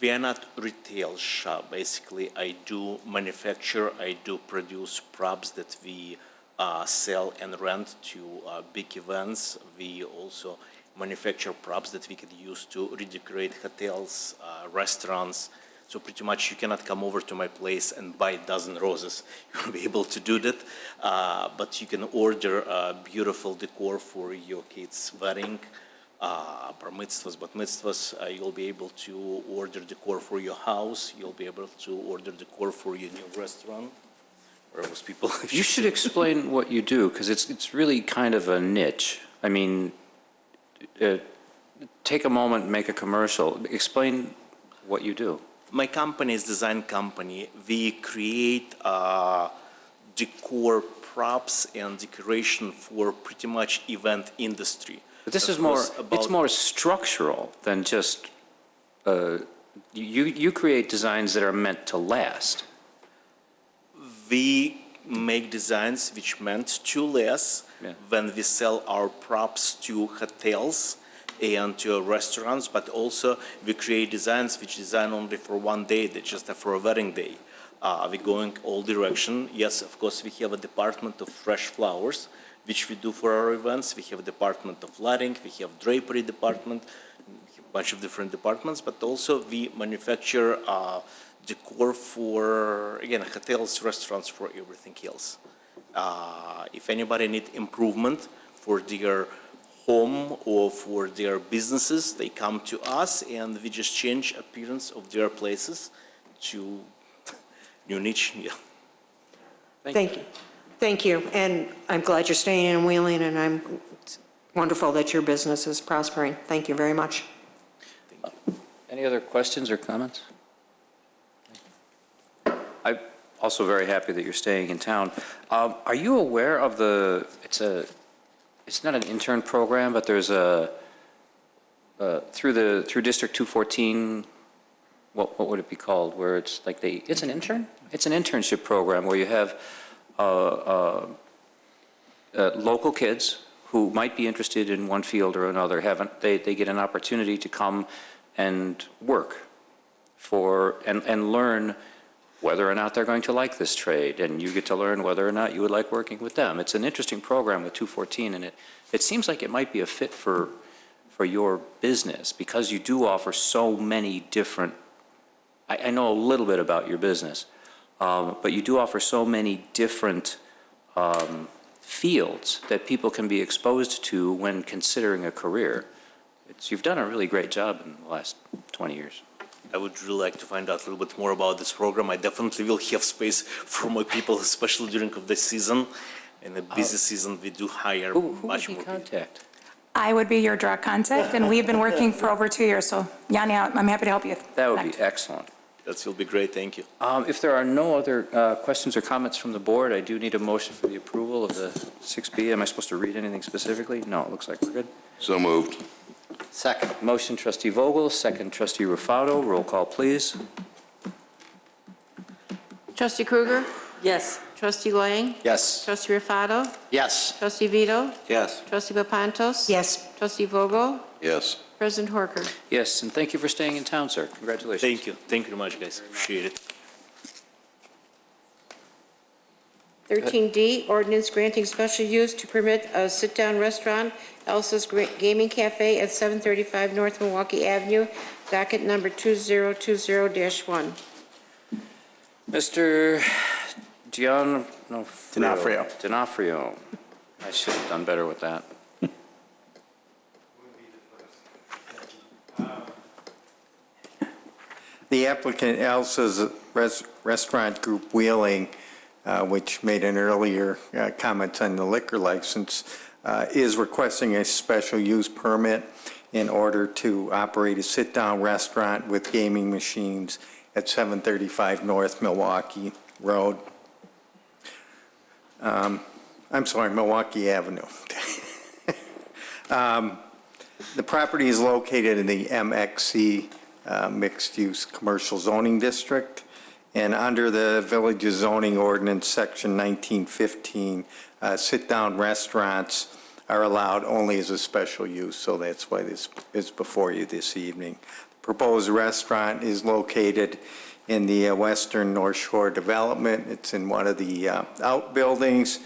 We are not retail shop. Basically, I do manufacture, I do produce props that we sell and rent to big events. We also manufacture props that we could use to redecorate hotels, restaurants. So pretty much you cannot come over to my place and buy a dozen roses. You won't be able to do that. But you can order beautiful decor for your kids' wedding, bar mitzvahs, bat mitzvahs. You'll be able to order decor for your house. You'll be able to order decor for your new restaurant. Where most people. You should explain what you do, because it's really kind of a niche. I mean, take a moment, make a commercial. Explain what you do. My company is design company. We create decor props and decoration for pretty much event industry. But this is more, it's more structural than just, you create designs that are meant to last. We make designs which meant to less when we sell our props to hotels and to restaurants, but also we create designs which design only for one day, they just for a wedding day. We're going all direction. Yes, of course, we have a department of fresh flowers, which we do for our events. We have a department of lighting, we have drapery department, a bunch of different departments, but also we manufacture decor for, again, hotels, restaurants, for everything else. If anybody need improvement for their home or for their businesses, they come to us and we just change appearance of their places to new niche. Yeah. Thank you. Thank you. And I'm glad you're staying in Wheeling, and it's wonderful that your business is prospering. Thank you very much. Any other questions or comments? I'm also very happy that you're staying in town. Are you aware of the, it's not an intern program, but there's a, through District 214, what would it be called, where it's like it's an intern? It's an internship program where you have local kids who might be interested in one field or another, they get an opportunity to come and work and learn whether or not they're going to like this trade, and you get to learn whether or not you would like working with them. It's an interesting program with 214, and it seems like it might be a fit for your business, because you do offer so many different, I know a little bit about your business, but you do offer so many different fields that people can be exposed to when considering a career. You've done a really great job in the last 20 years. I would really like to find out a little bit more about this program. I definitely will have space for my people, especially during the season. In the busy season, we do hire much more contact? I would be your direct contact, and we've been working for over 2 years, so Yanni, I'm happy to help you. That would be excellent. That will be great, thank you. If there are no other questions or comments from the board, I do need a motion for the approval of the 6B. Am I supposed to read anything specifically? No, it looks like we're good. So moved. Second. Motion, Trustee Vogel, second, Trustee Rufato. Roll call, please. Trustee Krueger? Yes. Trustee Lang? Yes. Trustee Rufato? Yes. Trustee Vito? Yes. Trustee Papantos? Yes. Trustee Vogel? Yes. President Horker? Yes, and thank you for staying in town, sir. Congratulations. Thank you. Thank you very much, guys. Appreciate it. 13D, ordinance granting special use to permit a sit-down restaurant, Elsa's Gaming Café at 735 North Milwaukee Avenue, docket number 2020-1. Mr. D'Onofrio. D'Onofrio. I should have done better with that. The applicant, Elsa's Restaurant Group Wheeling, which made an earlier comment on the liquor license, is requesting a special use permit in order to operate a sit-down restaurant with gaming machines at 735 North Milwaukee Road. I'm sorry, Milwaukee Avenue. The property is located in the MXC mixed-use commercial zoning district, and under the Village's zoning ordinance, section 1915, sit-down restaurants are allowed only as a special use, so that's why this is before you this evening. The proposed restaurant is located in the Western North Shore development. It's in one of the outbuildings.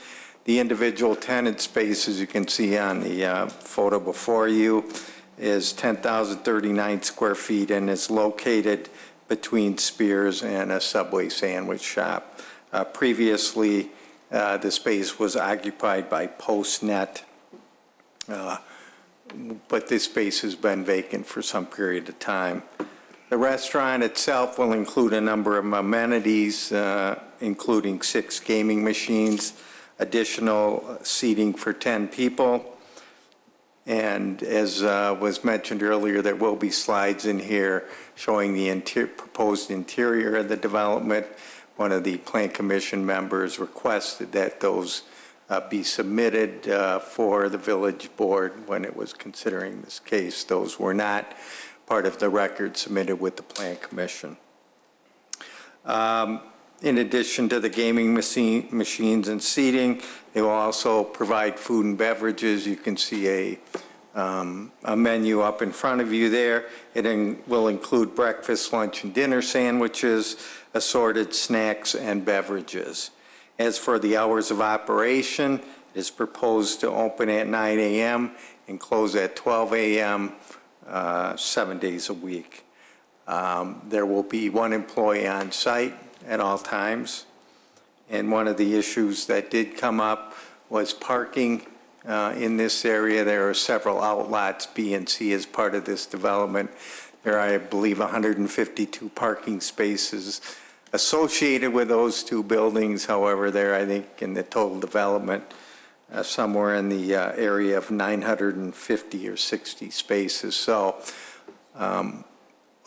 The individual tenant space, as you can see on the photo before you, is 10,039 square feet and is located between Spears and a Subway sandwich shop. Previously, the space was occupied by PostNet, but this space has been vacant for some period of time. The restaurant itself will include a number of amenities, including 6 gaming machines, additional seating for 10 people, and as was mentioned earlier, there will be slides in here showing the proposed interior of the development. One of the Plan Commission members requested that those be submitted for the Village Board when it was considering this case. Those were not part of the record submitted with the Plan Commission. In addition to the gaming machines and seating, they will also provide food and beverages. You can see a menu up in front of you there. It will include breakfast, lunch, and dinner sandwiches, assorted snacks, and beverages. As for the hours of operation, it is proposed to open at 9 a.m. and close at 12 a.m. 7 days a week. There will be one employee on site at all times. And one of the issues that did come up was parking in this area. There are several outlots, B and C, as part of this development. There are, I believe, 152 parking spaces associated with those two buildings. However, there, I think, in the total development, somewhere in the area of 950 or 60 spaces. So,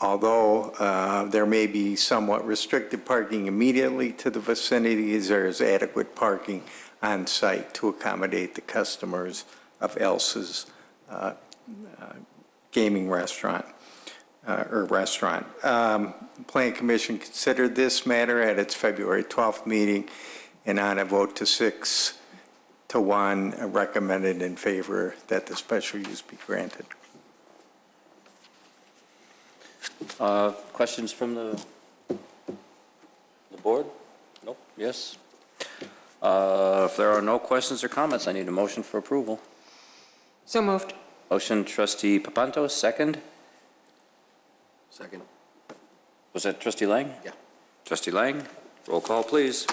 although there may be somewhat restricted parking immediately to the vicinities, there is adequate parking on site to accommodate the customers of Elsa's gaming restaurant. Plan Commission considered this matter at its February 12th meeting, and on a vote to 6-1, recommended in favor that the special use be granted. Questions from the board? Nope. Yes? If there are no questions or comments, I need a motion for approval. So moved. Motion, trustee Papantos, second. Second. Was that trustee Lang? Yeah. Trustee Lang, roll call, please.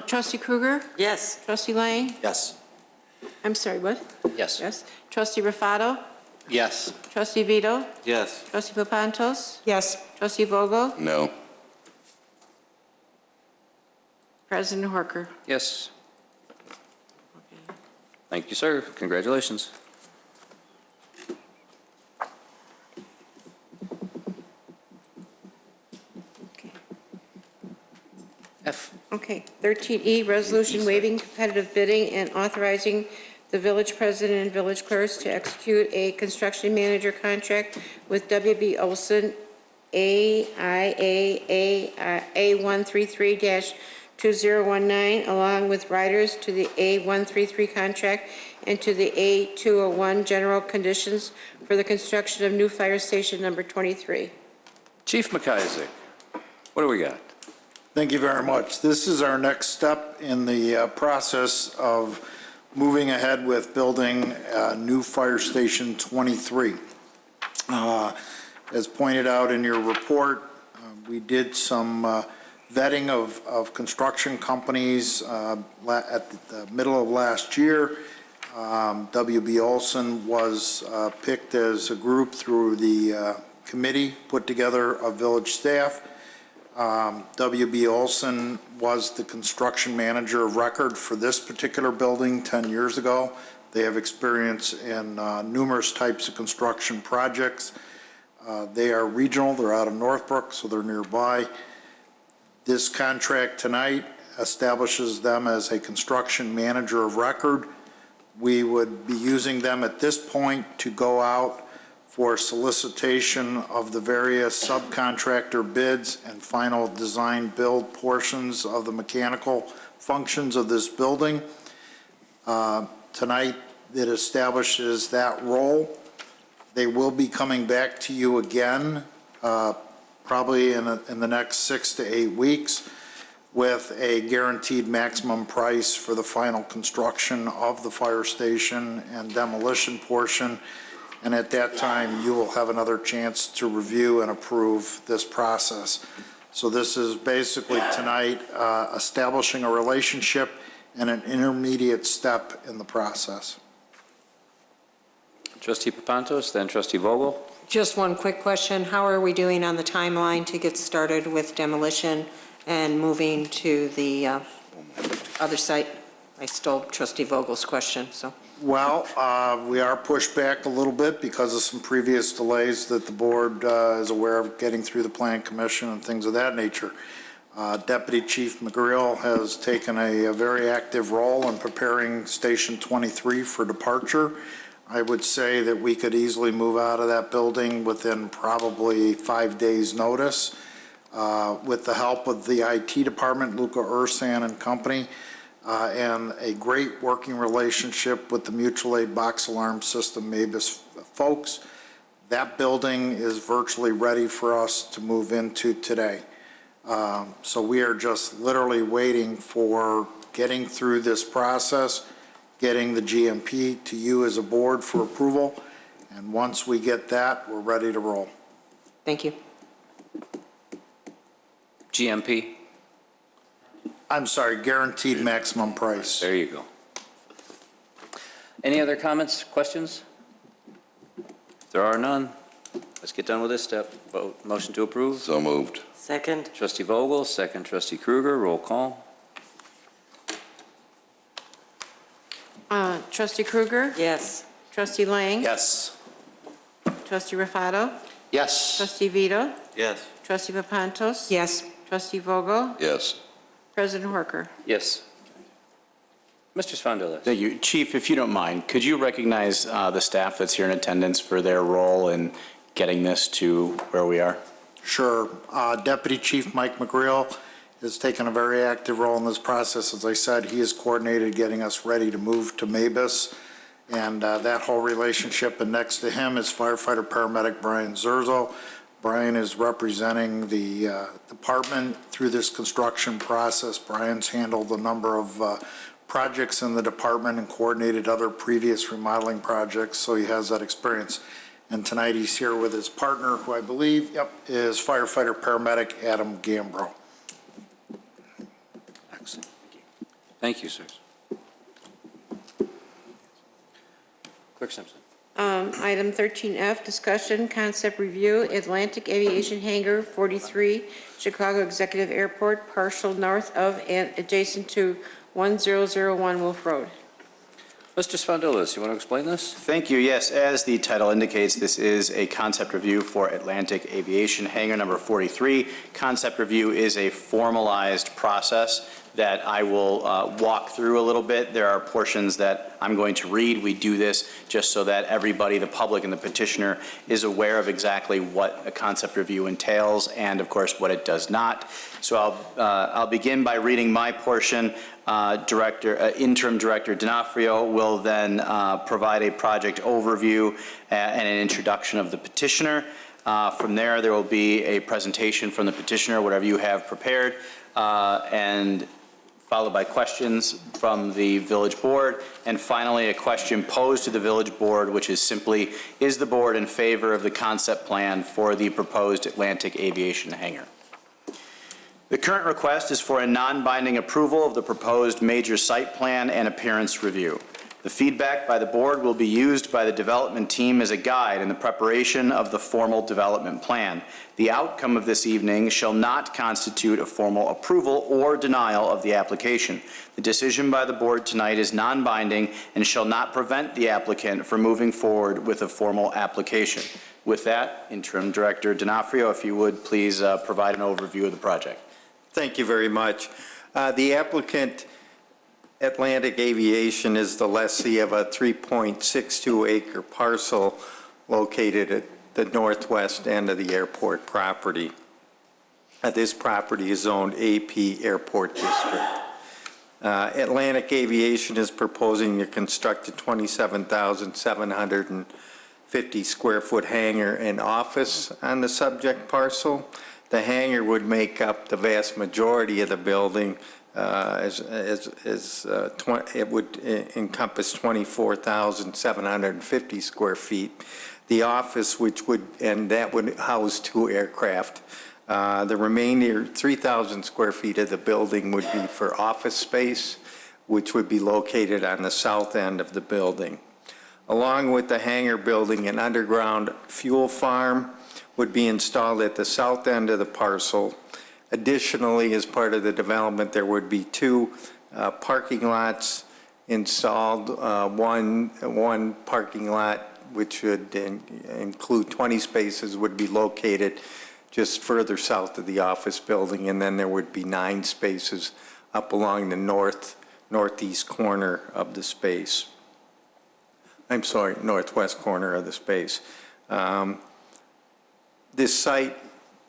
Trustee Krueger? Yes. Trustee Lang? Yes. I'm sorry, what? Yes. Yes. Trustee Rufato? Yes. Trustee Vito? Yes. Trustee Papantos? Yes. Trustee Vogel? No. President Horker? Yes. Thank you, sir. Congratulations. F. Okay, 13E, resolution waiving competitive bidding and authorizing the village president and village clerks to execute a construction manager contract with WB Olson A133-2019, along with riders to the A133 contract and to the A201 general conditions for the construction of new fire station number 23. Chief McIsaac, what do we got? Thank you very much. This is our next step in the process of moving ahead with building new Fire Station 23. As pointed out in your report, we did some vetting of construction companies at the middle of last year. WB Olson was picked as a group through the committee put together of village staff. WB Olson was the construction manager of record for this particular building 10 years ago. They have experience in numerous types of construction projects. They are regional, they're out of Northbrook, so they're nearby. This contract tonight establishes them as a construction manager of record. We would be using them at this point to go out for solicitation of the various subcontractor bids and final design build portions of the mechanical functions of this building. Tonight, it establishes that role. They will be coming back to you again, probably in the next 6 to 8 weeks, with a guaranteed maximum price for the final construction of the fire station and demolition portion. And at that time, you will have another chance to review and approve this process. So this is basically tonight establishing a relationship and an intermediate step in the process. Trustee Papantos, then trustee Vogel. Just one quick question. How are we doing on the timeline to get started with demolition and moving to the other site? I stole trustee Vogel's question, so. Well, we are pushed back a little bit because of some previous delays that the board is aware of getting through the Plan Commission and things of that nature. Deputy Chief McGreal has taken a very active role in preparing Station 23 for departure. I would say that we could easily move out of that building within probably 5 days' notice. with the help of the IT department, Luca Ursan and company, and a great working relationship with the mutual aid box alarm system MABUS folks. That building is virtually ready for us to move into today. So we are just literally waiting for getting through this process, getting the GMP to you as a board for approval, and once we get that, we're ready to roll. Thank you. GMP? I'm sorry, guaranteed maximum price. There you go. Any other comments, questions? If there are none, let's get done with this step. Vote, motion to approve. So moved. Second. Trustee Vogel, second trustee Kruger, roll call. Trustee Kruger? Yes. Trustee Lang? Yes. Trustee Rufato? Yes. Trustee Vito? Yes. Trustee Papantos? Yes. Trustee Vogel? Yes. President Horker? Yes. Mr. Spondulis. Thank you. Chief, if you don't mind, could you recognize the staff that's here in attendance for their role in getting this to where we are? Sure. Deputy Chief Mike McGreal has taken a very active role in this process. As I said, he has coordinated getting us ready to move to MABUS and that whole relationship. And next to him is firefighter paramedic Brian Zerzo. Brian is representing the department through this construction process. Brian's handled a number of projects in the department and coordinated other previous remodeling projects, so he has that experience. And tonight he's here with his partner, who I believe, is firefighter paramedic Adam Gambro. Excellent. Thank you, sirs. Clerk Simpson. Item 13F, discussion, concept review, Atlantic Aviation Hangar 43, Chicago Executive Airport, partial north of and adjacent to 1001 Wolf Road. Mr. Spondulis, you want to explain this? Thank you. Yes, as the title indicates, this is a concept review for Atlantic Aviation Hangar number 43. Concept review is a formalized process that I will walk through a little bit. There are portions that I'm going to read. We do this just so that everybody, the public and the petitioner, is aware of exactly what a concept review entails and, of course, what it does not. So I'll begin by reading my portion. Interim Director D'Onofrio will then provide a project overview and an introduction of the petitioner. From there will be a presentation from the petitioner, whatever you have prepared, and followed by questions from the village board, and finally a question posed to the village board, which is simply, is the board in favor of the concept plan for the proposed Atlantic Aviation Hangar? The current request is for a non-binding approval of the proposed major site plan and appearance review. The feedback by the board will be used by the development team as a guide in the preparation of the formal development plan. The outcome of this evening shall not constitute a formal approval or denial of the application. The decision by the board tonight is non-binding and shall not prevent the applicant from moving forward with a formal application. With that, Interim Director D'Onofrio, if you would please provide an overview of the project. Thank you very much. The applicant, Atlantic Aviation, is the lessee of a 3.62 acre parcel located at the northwest end of the airport property. This property is zoned AP Airport District. Atlantic Aviation is proposing to construct a 27,750 square foot hangar and office on the subject parcel. The hangar would make up the vast majority of the building. It would encompass 24,750 square feet. The office, that would house 2 aircraft. The remaining 3,000 square feet of the building would be for office space, which would be located on the south end of the building. Along with the hangar building, an underground fuel farm would be installed at the south end of the parcel. Additionally, as part of the development, there would be 2 parking lots installed. One parking lot, which would include 20 spaces, would be located just further south of the office building, and then there would be 9 spaces up along the northeast corner of the space. I'm sorry, northwest corner of the space. This site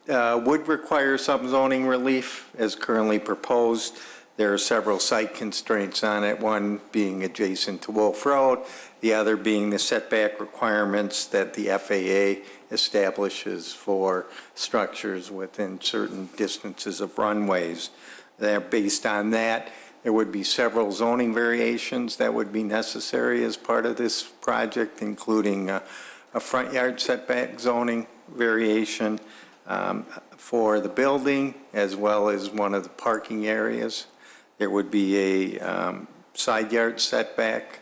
would require some zoning relief as currently proposed. There are several site constraints on it, one being adjacent to Wolf Road, the other being the setback requirements that the FAA establishes for structures within certain distances of runways. Based on that, there would be several zoning variations that would be necessary as part of this project, including a front yard setback zoning variation for the building, as well as one of the parking areas. There would be a side yard setback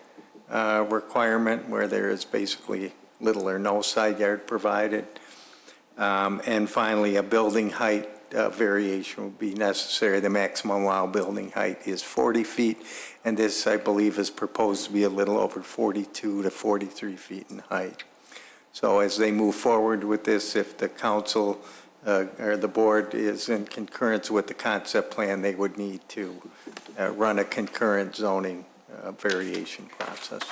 requirement where there is basically little or no side yard provided. And finally, a building height variation would be necessary. The maximum allowed building height is 40 feet, and this, I believe, is proposed to be a little over 42 to 43 feet in height. So as they move forward with this, if the council or the board is in concurrence with the concept plan, they would need to run a concurrent zoning variation process.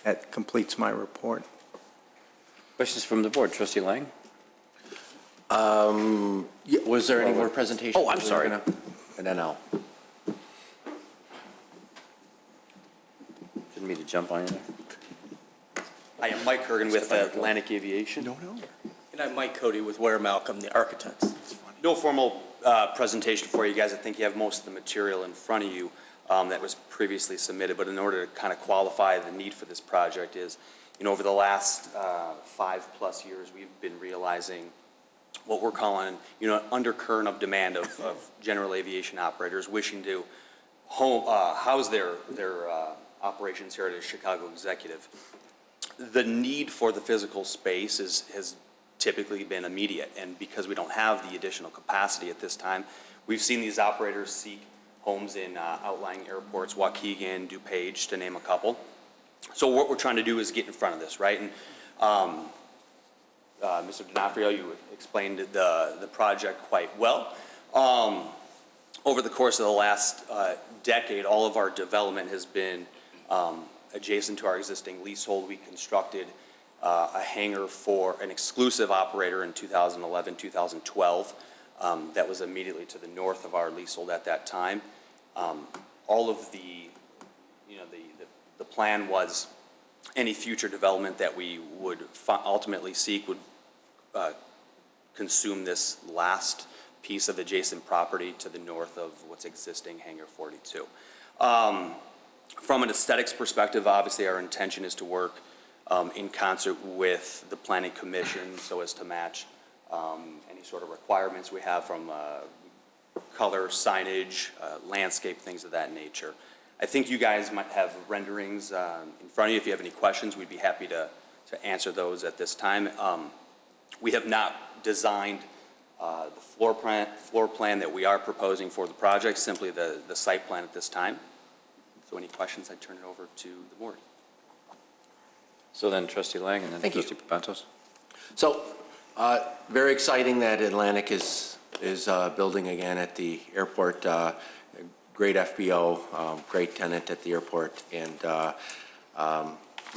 That completes my report. Questions from the board? Trustee Lang? Yeah, was there any more presentation? Oh, I'm sorry. And then I'll. Didn't mean to jump on you there. I am Mike Kurgan with Atlantic Aviation. No. And I'm Mike Cody with Ware Malcolm, the architects. No formal presentation for you guys. I think you have most of the material in front of you that was previously submitted, but in order to kind of qualify the need for this project is, over the last 5+ years, we've been realizing what we're calling, an undercurrent of demand of general aviation operators wishing to house their operations here at a Chicago executive. The need for the physical space has typically been immediate, and because we don't have the additional capacity at this time, we've seen these operators seek homes in outlying airports, Waukegan, DuPage, to name a couple. So what we're trying to do is get in front of this, right? And Mr. D'Onofrio, you explained the project quite well. Over the course of the last decade, all of our development has been adjacent to our existing leasehold. We constructed a hangar for an exclusive operator in 2011, 2012. That was immediately to the north of our leasehold at that time. All of the plan was any future development that we would ultimately seek would consume this last piece of adjacent property to the north of what's existing Hangar 42. From an aesthetics perspective, obviously our intention is to work in concert with the Planning Commission so as to match any sort of requirements we have from color, signage, landscape, things of that nature. I think you guys might have renderings in front of you. If you have any questions, we'd be happy to answer those at this time. We have not designed the floor plan that we are proposing for the project, simply the site plan at this time. So any questions, I'd turn it over to the board. So then Trustee Lang and then Thank you. Trustee Papantos. So, very exciting that Atlantic is building again at the airport. Great FBO, great tenant at the airport, and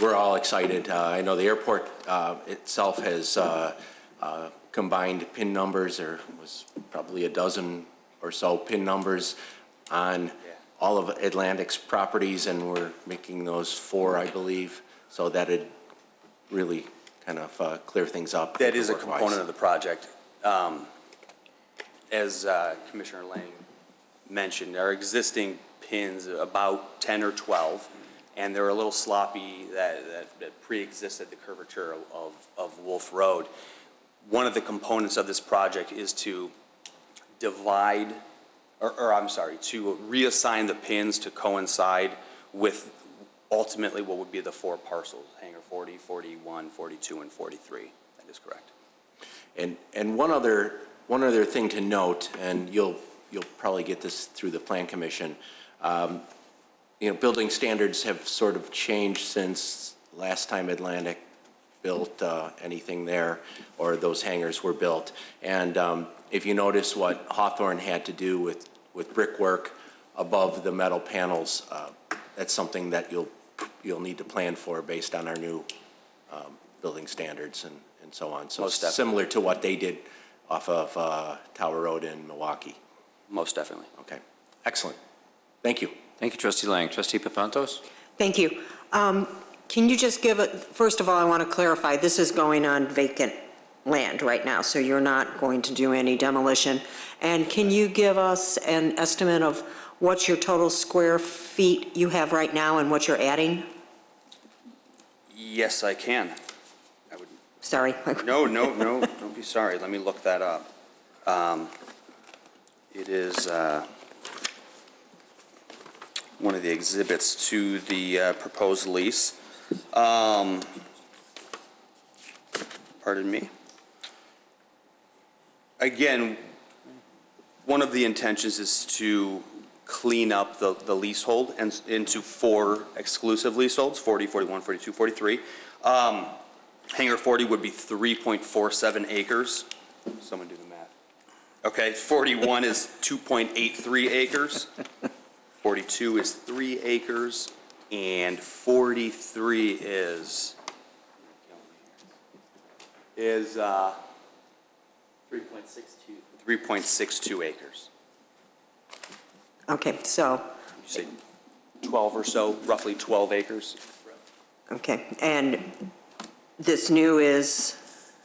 we're all excited. I know the airport itself has combined PIN numbers. There was probably a dozen or so PIN numbers on all of Atlantic's properties, and we're making those 4, I believe, so that it really kind of clear things up. That is a component of the project. As Commissioner Lang mentioned, our existing pins, about 10 or 12, and they're a little sloppy that pre-existed the curvature of Wolf Road. One of the components of this project is to divide, to reassign the pins to coincide with ultimately what would be the 4 parcels, Hangar 40, 41, 42, and 43. That is correct. And one other thing to note, and you'll probably get this through the Plan Commission. Building standards have sort of changed since last time Atlantic built anything there, or those hangars were built. And if you notice what Hawthorne had to do with brickwork above the metal panels, that's something that you'll need to plan for based on our new building standards and so on. So similar to what they did off of Tower Road in Milwaukee. Most definitely. Okay, excellent. Thank you. Thank you, Trustee Lang. Trustee Papantos? Thank you. Can you just give first of all, I want to clarify, this is going on vacant land right now, so you're not going to do any demolition. And can you give us an estimate of what's your total square feet you have right now and what you're adding? Yes, I can. Sorry. No, don't be sorry. Let me look that up. It is one of the exhibits to the proposed lease. Pardon me. Again, one of the intentions is to clean up the leasehold and into 4 exclusive leaseholds, 40, 41, 42, 43. Hangar 40 would be 3.47 acres. Someone do the math. Okay, 41 is 2.83 acres. 42 is 3 acres, and 43 is 3.62 acres. Okay, so. You say 12 or so, roughly 12 acres. Okay, and this new is?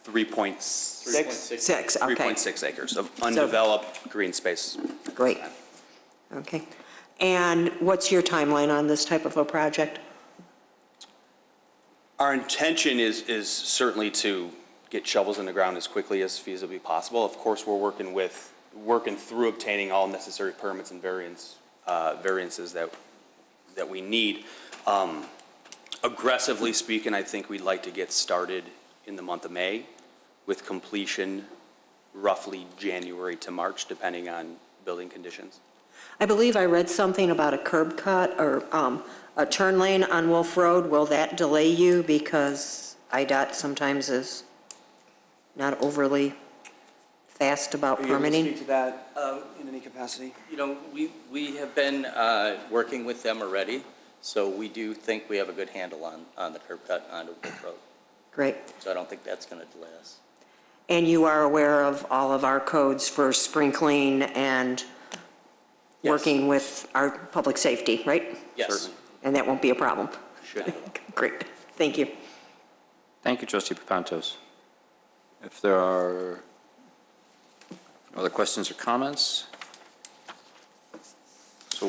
3.6. 6, okay. 3.6 acres of undeveloped green space. Great. Okay. And what's your timeline on this type of a project? Our intention is certainly to get shovels in the ground as quickly as feasibly possible. Of course, we're working through obtaining all necessary permits and variances that we need. Aggressively speaking, I think we'd like to get started in the month of May with completion roughly January to March, depending on building conditions. I believe I read something about a curb cut or a turn lane on Wolf Road. Will that delay you because IDOT sometimes is not overly fast about permitting? Are you able to speak to that in any capacity? You know, we have been working with them already, so we do think we have a good handle on the curb cut on Wolf Road. Great. So I don't think that's going to delay us. And you are aware of all of our codes for sprinkling and Yes. working with our public safety, right? Yes. Certainly. And that won't be a problem. Should. Great. Thank you. Thank you, Trustee Papantos. If there are no other questions or comments, so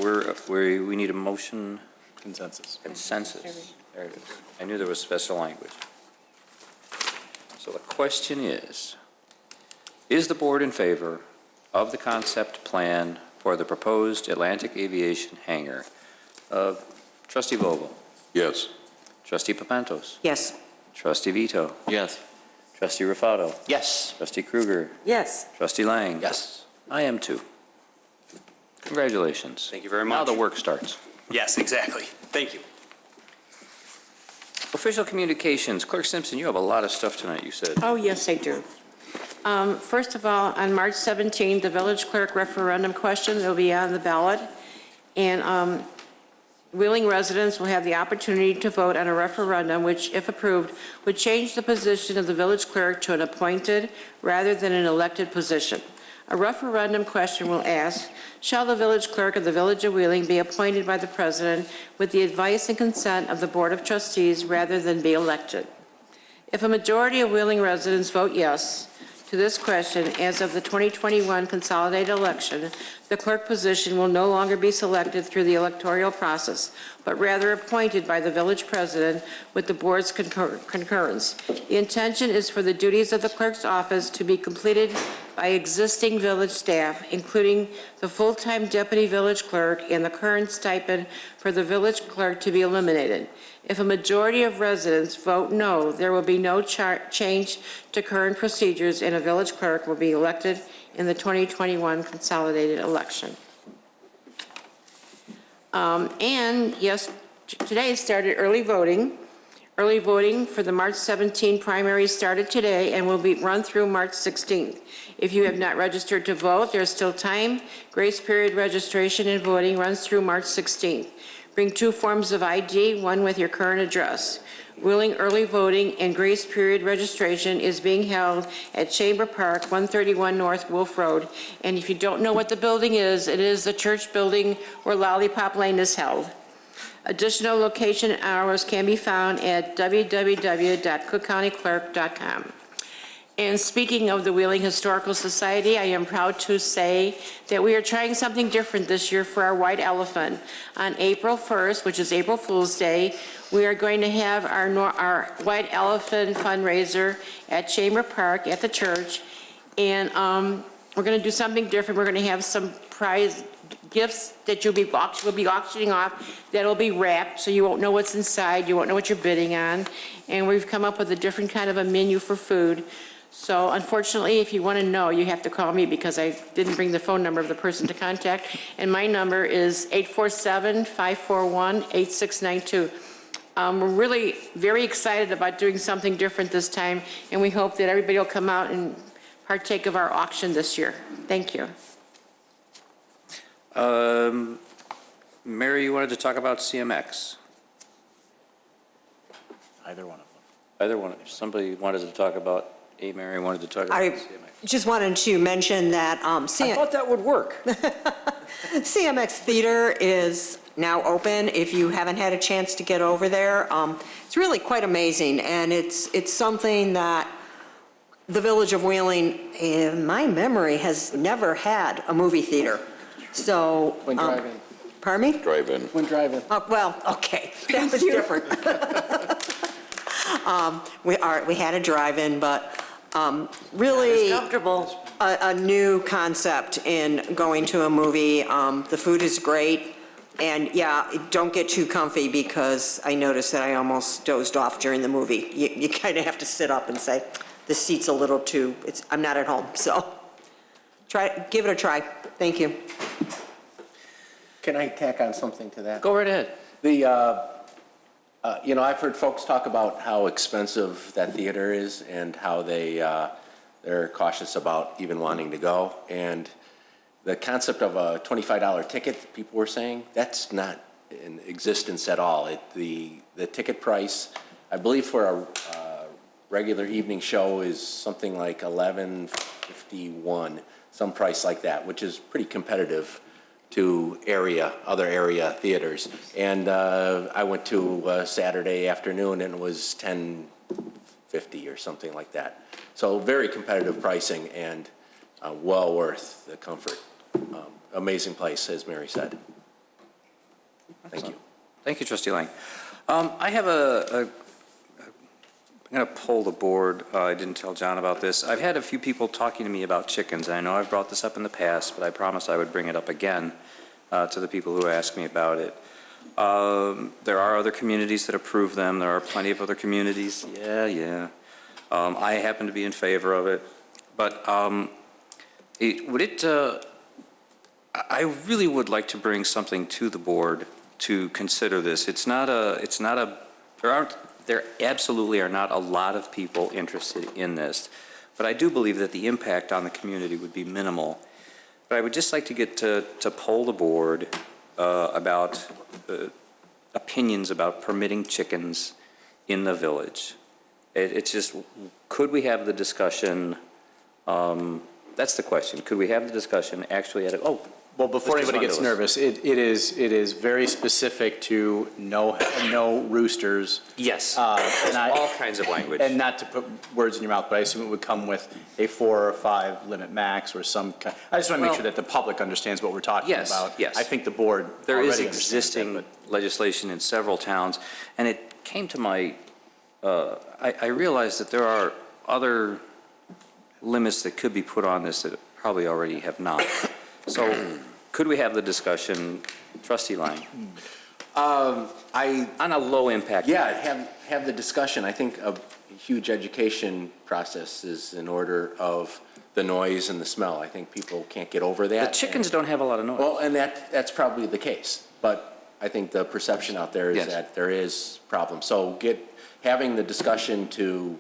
we need a motion. Consensus. Consensus. There it is. I knew there was special language. So the question is the board in favor of the concept plan for the proposed Atlantic Aviation hangar? Trustee Vogel? Yes. Trustee Papantos? Yes. Trustee Vito? Yes. Trustee Rufato? Yes. Trustee Kruger? Yes. Trustee Lang? Yes. I am too. Congratulations. Thank you very Now much. the work starts. Yes, exactly. Thank you. Official communications. Clerk Simpson, you have a lot of stuff tonight, you said. Oh, yes, I do. First of all, on March 17th, the village clerk referendum question will be on the ballot, and willing residents will have the opportunity to vote on a referendum which, if approved, would change the position of the village clerk to an appointed rather than an elected position. A referendum question will ask, shall the village clerk of the Village of Wheeling be appointed by the president with the advice and consent of the Board of Trustees rather than be elected? If a majority of Wheeling residents vote yes to this question, as of the 2021 consolidated election, the clerk position will no longer be selected through the electoral process, but rather appointed by the village president with the board's concurrence. The intention is for the duties of the clerk's office to be completed by existing village staff, including the full-time deputy village clerk and the current stipend for the village clerk to be eliminated. If a majority of residents vote no, there will be no change to current procedures, and a village clerk will be elected in the 2021 consolidated election. And yes, today started early voting. Early voting for the March 17 primary started today and will be run through March 16th. If you have not registered to vote, there's still time. Grace period registration and voting runs through March 16th. Bring 2 forms of ID, one with your current address. Wheeling early voting and grace period registration is being held at Chamber Park, 131 North Wolf Road. And if you don't know what the building is, it is the church building where Lollipop Lane is held. Additional location hours can be found at www.cookcountyclerk.com. And speaking of the Wheeling Historical Society, I am proud to say that we are trying something different this year for our White Elephant. On April 1st, which is April Fool's Day, we are going to have our White Elephant fundraiser at Chamber Park at the church. And we're going to do something different. We're going to have some prize gifts that we'll be auctioning off that'll be wrapped, so you won't know what's inside, you won't know what you're bidding on. And we've come up with a different kind of a menu for food. So unfortunately, if you want to know, you have to call me because I didn't bring the phone number of the person to contact. And my number is 847-541-8692. We're really very excited about doing something different this time, and we hope that everybody will come out and partake of our auction this year. Thank you. Mary, you wanted to talk about CMX? Either one of them. Either one. Somebody wanted to talk about, Mary wanted to talk about I CMX. just wanted to mention that I thought that would work. CMX Theater is now open. If you haven't had a chance to get over there, it's really quite amazing, and it's something that the Village of Wheeling, in my memory, has never had a movie theater. So, When driving. pardon me? Drive-in. When driving. Well, okay, that was different. We had a drive-in, but really Comfortable. a new concept in going to a movie. The food is great, and yeah, don't get too comfy because I noticed that I almost dozed off during the movie. You kind of have to sit up and say, the seat's a little too, I'm not at home, so give it a try. Thank you. Can I tack on something to that? Go right ahead. I've heard folks talk about how expensive that theater is and how they're cautious about even wanting to go. And the concept of a $25 ticket, people were saying, that's not in existence at all. The ticket price, I believe for a regular evening show is something like $11.51, some price like that, which is pretty competitive to other area theaters. And I went to Saturday afternoon and it was $10.50 or something like that. So very competitive pricing and well worth the comfort. Amazing place, as Mary said. Thank you. Thank you, Trustee Lang. I have I'm going to poll the board. I didn't tell John about this. I've had a few people talking to me about chickens. I know I've brought this up in the past, but I promised I would bring it up again to the people who ask me about it. There are other communities that approve them. There are plenty of other communities. Yeah. I happen to be in favor of it. But I really would like to bring something to the board to consider this. There absolutely are not a lot of people interested in this, but I do believe that the impact on the community would be minimal. But I would just like to get to poll the board about opinions about permitting chickens in the village. It's just, could we have the discussion, that's the question, could we have the discussion actually at Well, before anybody gets nervous, it is very specific to no roosters. Yes, And all kinds of language. And not to put words in your mouth, but I assume it would come with a 4 or 5 limit max or some kind. I just want to make sure that the public understands what we're talking about. Yes. I think the board There is already understands existing that, legislation in several towns, and it came to my, I realized that there are other limits that could be put on this that probably already have not. So could we have the discussion, Trustee Lang? On a low impact. Yeah, have the discussion. I think a huge education process is in order of the noise and the smell. I think people can't get over that. The chickens don't have a lot of noise. Well, and that's probably the case, but I think the perception out there is that there is problems. So having the discussion to,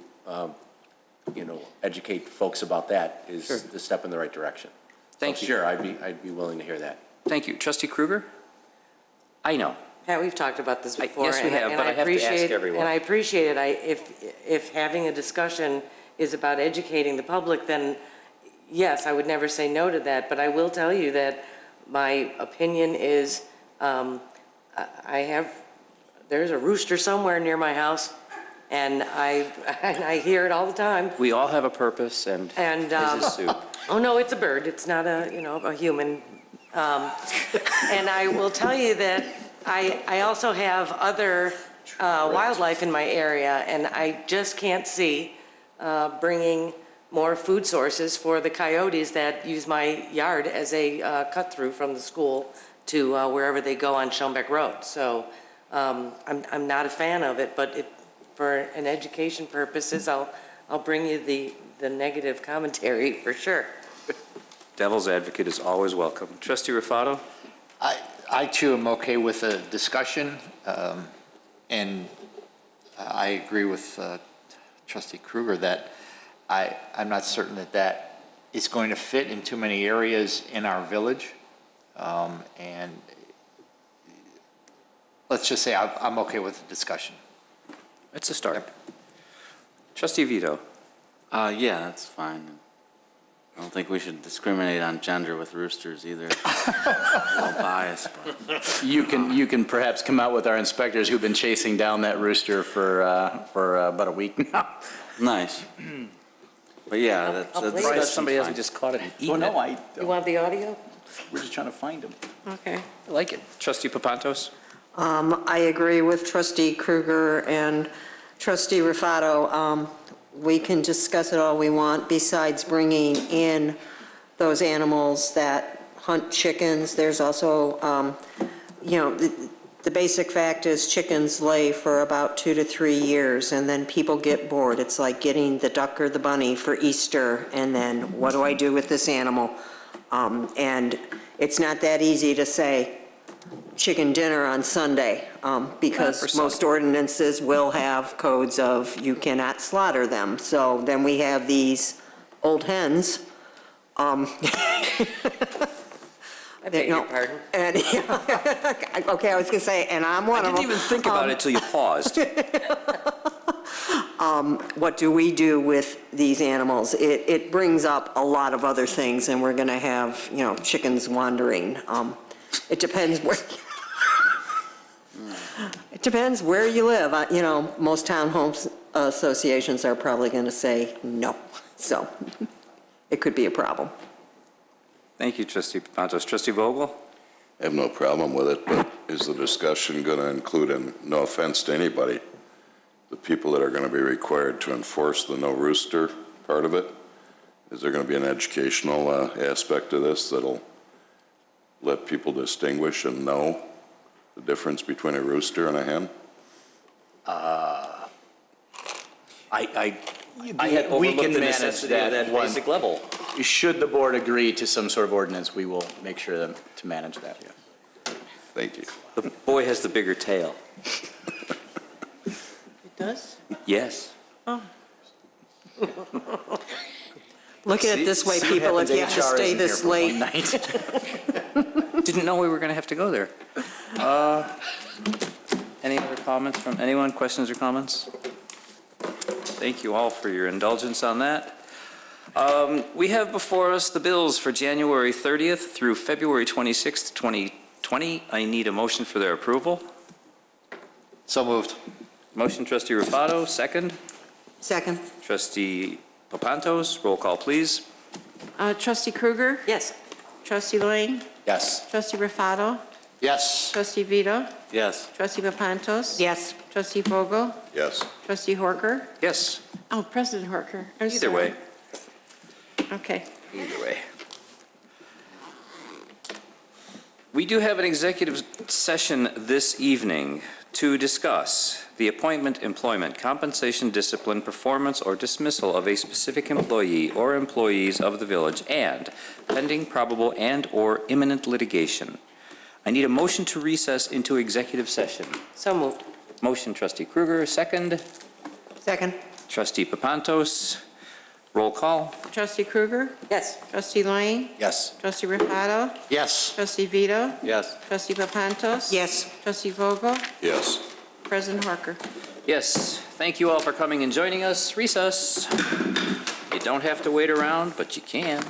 educate folks about that is the step in the right direction. Thank you. Sure, I'd be willing to hear that. Thank you. Trustee Kruger? I know. Pat, we've talked about this before. yes, we have, and but I have to ask appreciate- everyone. And I appreciate it. If having a discussion is about educating the public, then yes, I would never say no to that. But I will tell you that my opinion is, there's a rooster somewhere near my house, and I hear it all the time. We all have a purpose, and And, his is soup. oh, no, it's a bird. It's not a human. And I will tell you that I also have other wildlife in my area, and I just can't see bringing more food sources for the coyotes that use my yard as a cut-through from the school to wherever they go on Schoenbeck Road. So I'm not a fan of it, but for an education purposes, I'll bring you the negative commentary for sure. Devil's advocate is always welcome. Trustee Rufato? I too am okay with a discussion, and I agree with Trustee Kruger that I'm not certain that is going to fit in too many areas in our village. And let's just say I'm okay with the discussion. It's a start. Trustee Vito? Yeah, that's fine. I don't think we should discriminate on gender with roosters either. A little biased, but. You can perhaps come out with our inspectors who've been chasing down that rooster for about a week now. Nice. But yeah, that's Surprised somebody hasn't just caught it and eaten it. You want the audio? We're just trying to find him. Okay. I like it. Trustee Papantos? I agree with Trustee Kruger and Trustee Rufato. We can discuss it all we want, besides bringing in those animals that hunt chickens. There's also, the basic fact is chickens lay for about 2 to 3 years, and then people get bored. It's like getting the duck or the bunny for Easter, and then what do I do with this animal? And it's not that easy to say chicken dinner on Sunday, because most ordinances will have codes of you cannot slaughter them. So then we have these old hens. I beg your pardon. And, okay, I was going to say, and I'm one of them. I didn't even think about it till you paused. What do we do with these animals? It brings up a lot of other things, and we're going to have, chickens wandering. It depends where. It depends where you live. Most townhomes associations are probably going to say no. So it could be a problem. Thank you, Trustee Papantos. Trustee Vogel? I have no problem with it, but is the discussion going to include, and no offense to anybody, the people that are going to be required to enforce the no rooster part of it? Is there going to be an educational aspect to this that'll let people distinguish and know the difference between a rooster and a hen? I had We overlooked can the manage necessity of that one. basic level. Should the board agree to some sort of ordinance, we will make sure to manage that. Thank you. The boy has the bigger tail. It does? Yes. Oh. Look at it this way, people, if you have to stay this late. Didn't know we were going to have to go there. Any other comments from anyone? Questions or comments? Thank you all for your indulgence on that. We have before us the bills for January 30th through February 26th, 2020. I need a motion for their approval. So moved. Motion, Trustee Rufato, second. Second. Trustee Papantos, roll call, please. Trustee Kruger? Yes. Trustee Lang? Yes. Trustee Rufato? Yes. Trustee Vito? Yes. Trustee Papantos? Yes. Trustee Vogel? Yes. Trustee Horker? Yes. Oh, President Horker. I'm Either sorry. way. Okay. Either way. We do have an executive session this evening to discuss the appointment, employment, compensation, discipline, performance, or dismissal of a specific employee or employees of the village and pending, probable, and/or imminent litigation. I need a motion to recess into executive session. So moved. Motion, Trustee Kruger, second. Second. Trustee Papantos. Roll call. Trustee Krueger? Yes. Trustee Lang? Yes. Trustee Rafato? Yes. Trustee Vito? Yes. Trustee Papantos? Yes. Trustee Vogel? Yes. President Harker? Yes, thank you all for coming and joining us. Recess. You don't have to wait around, but you can.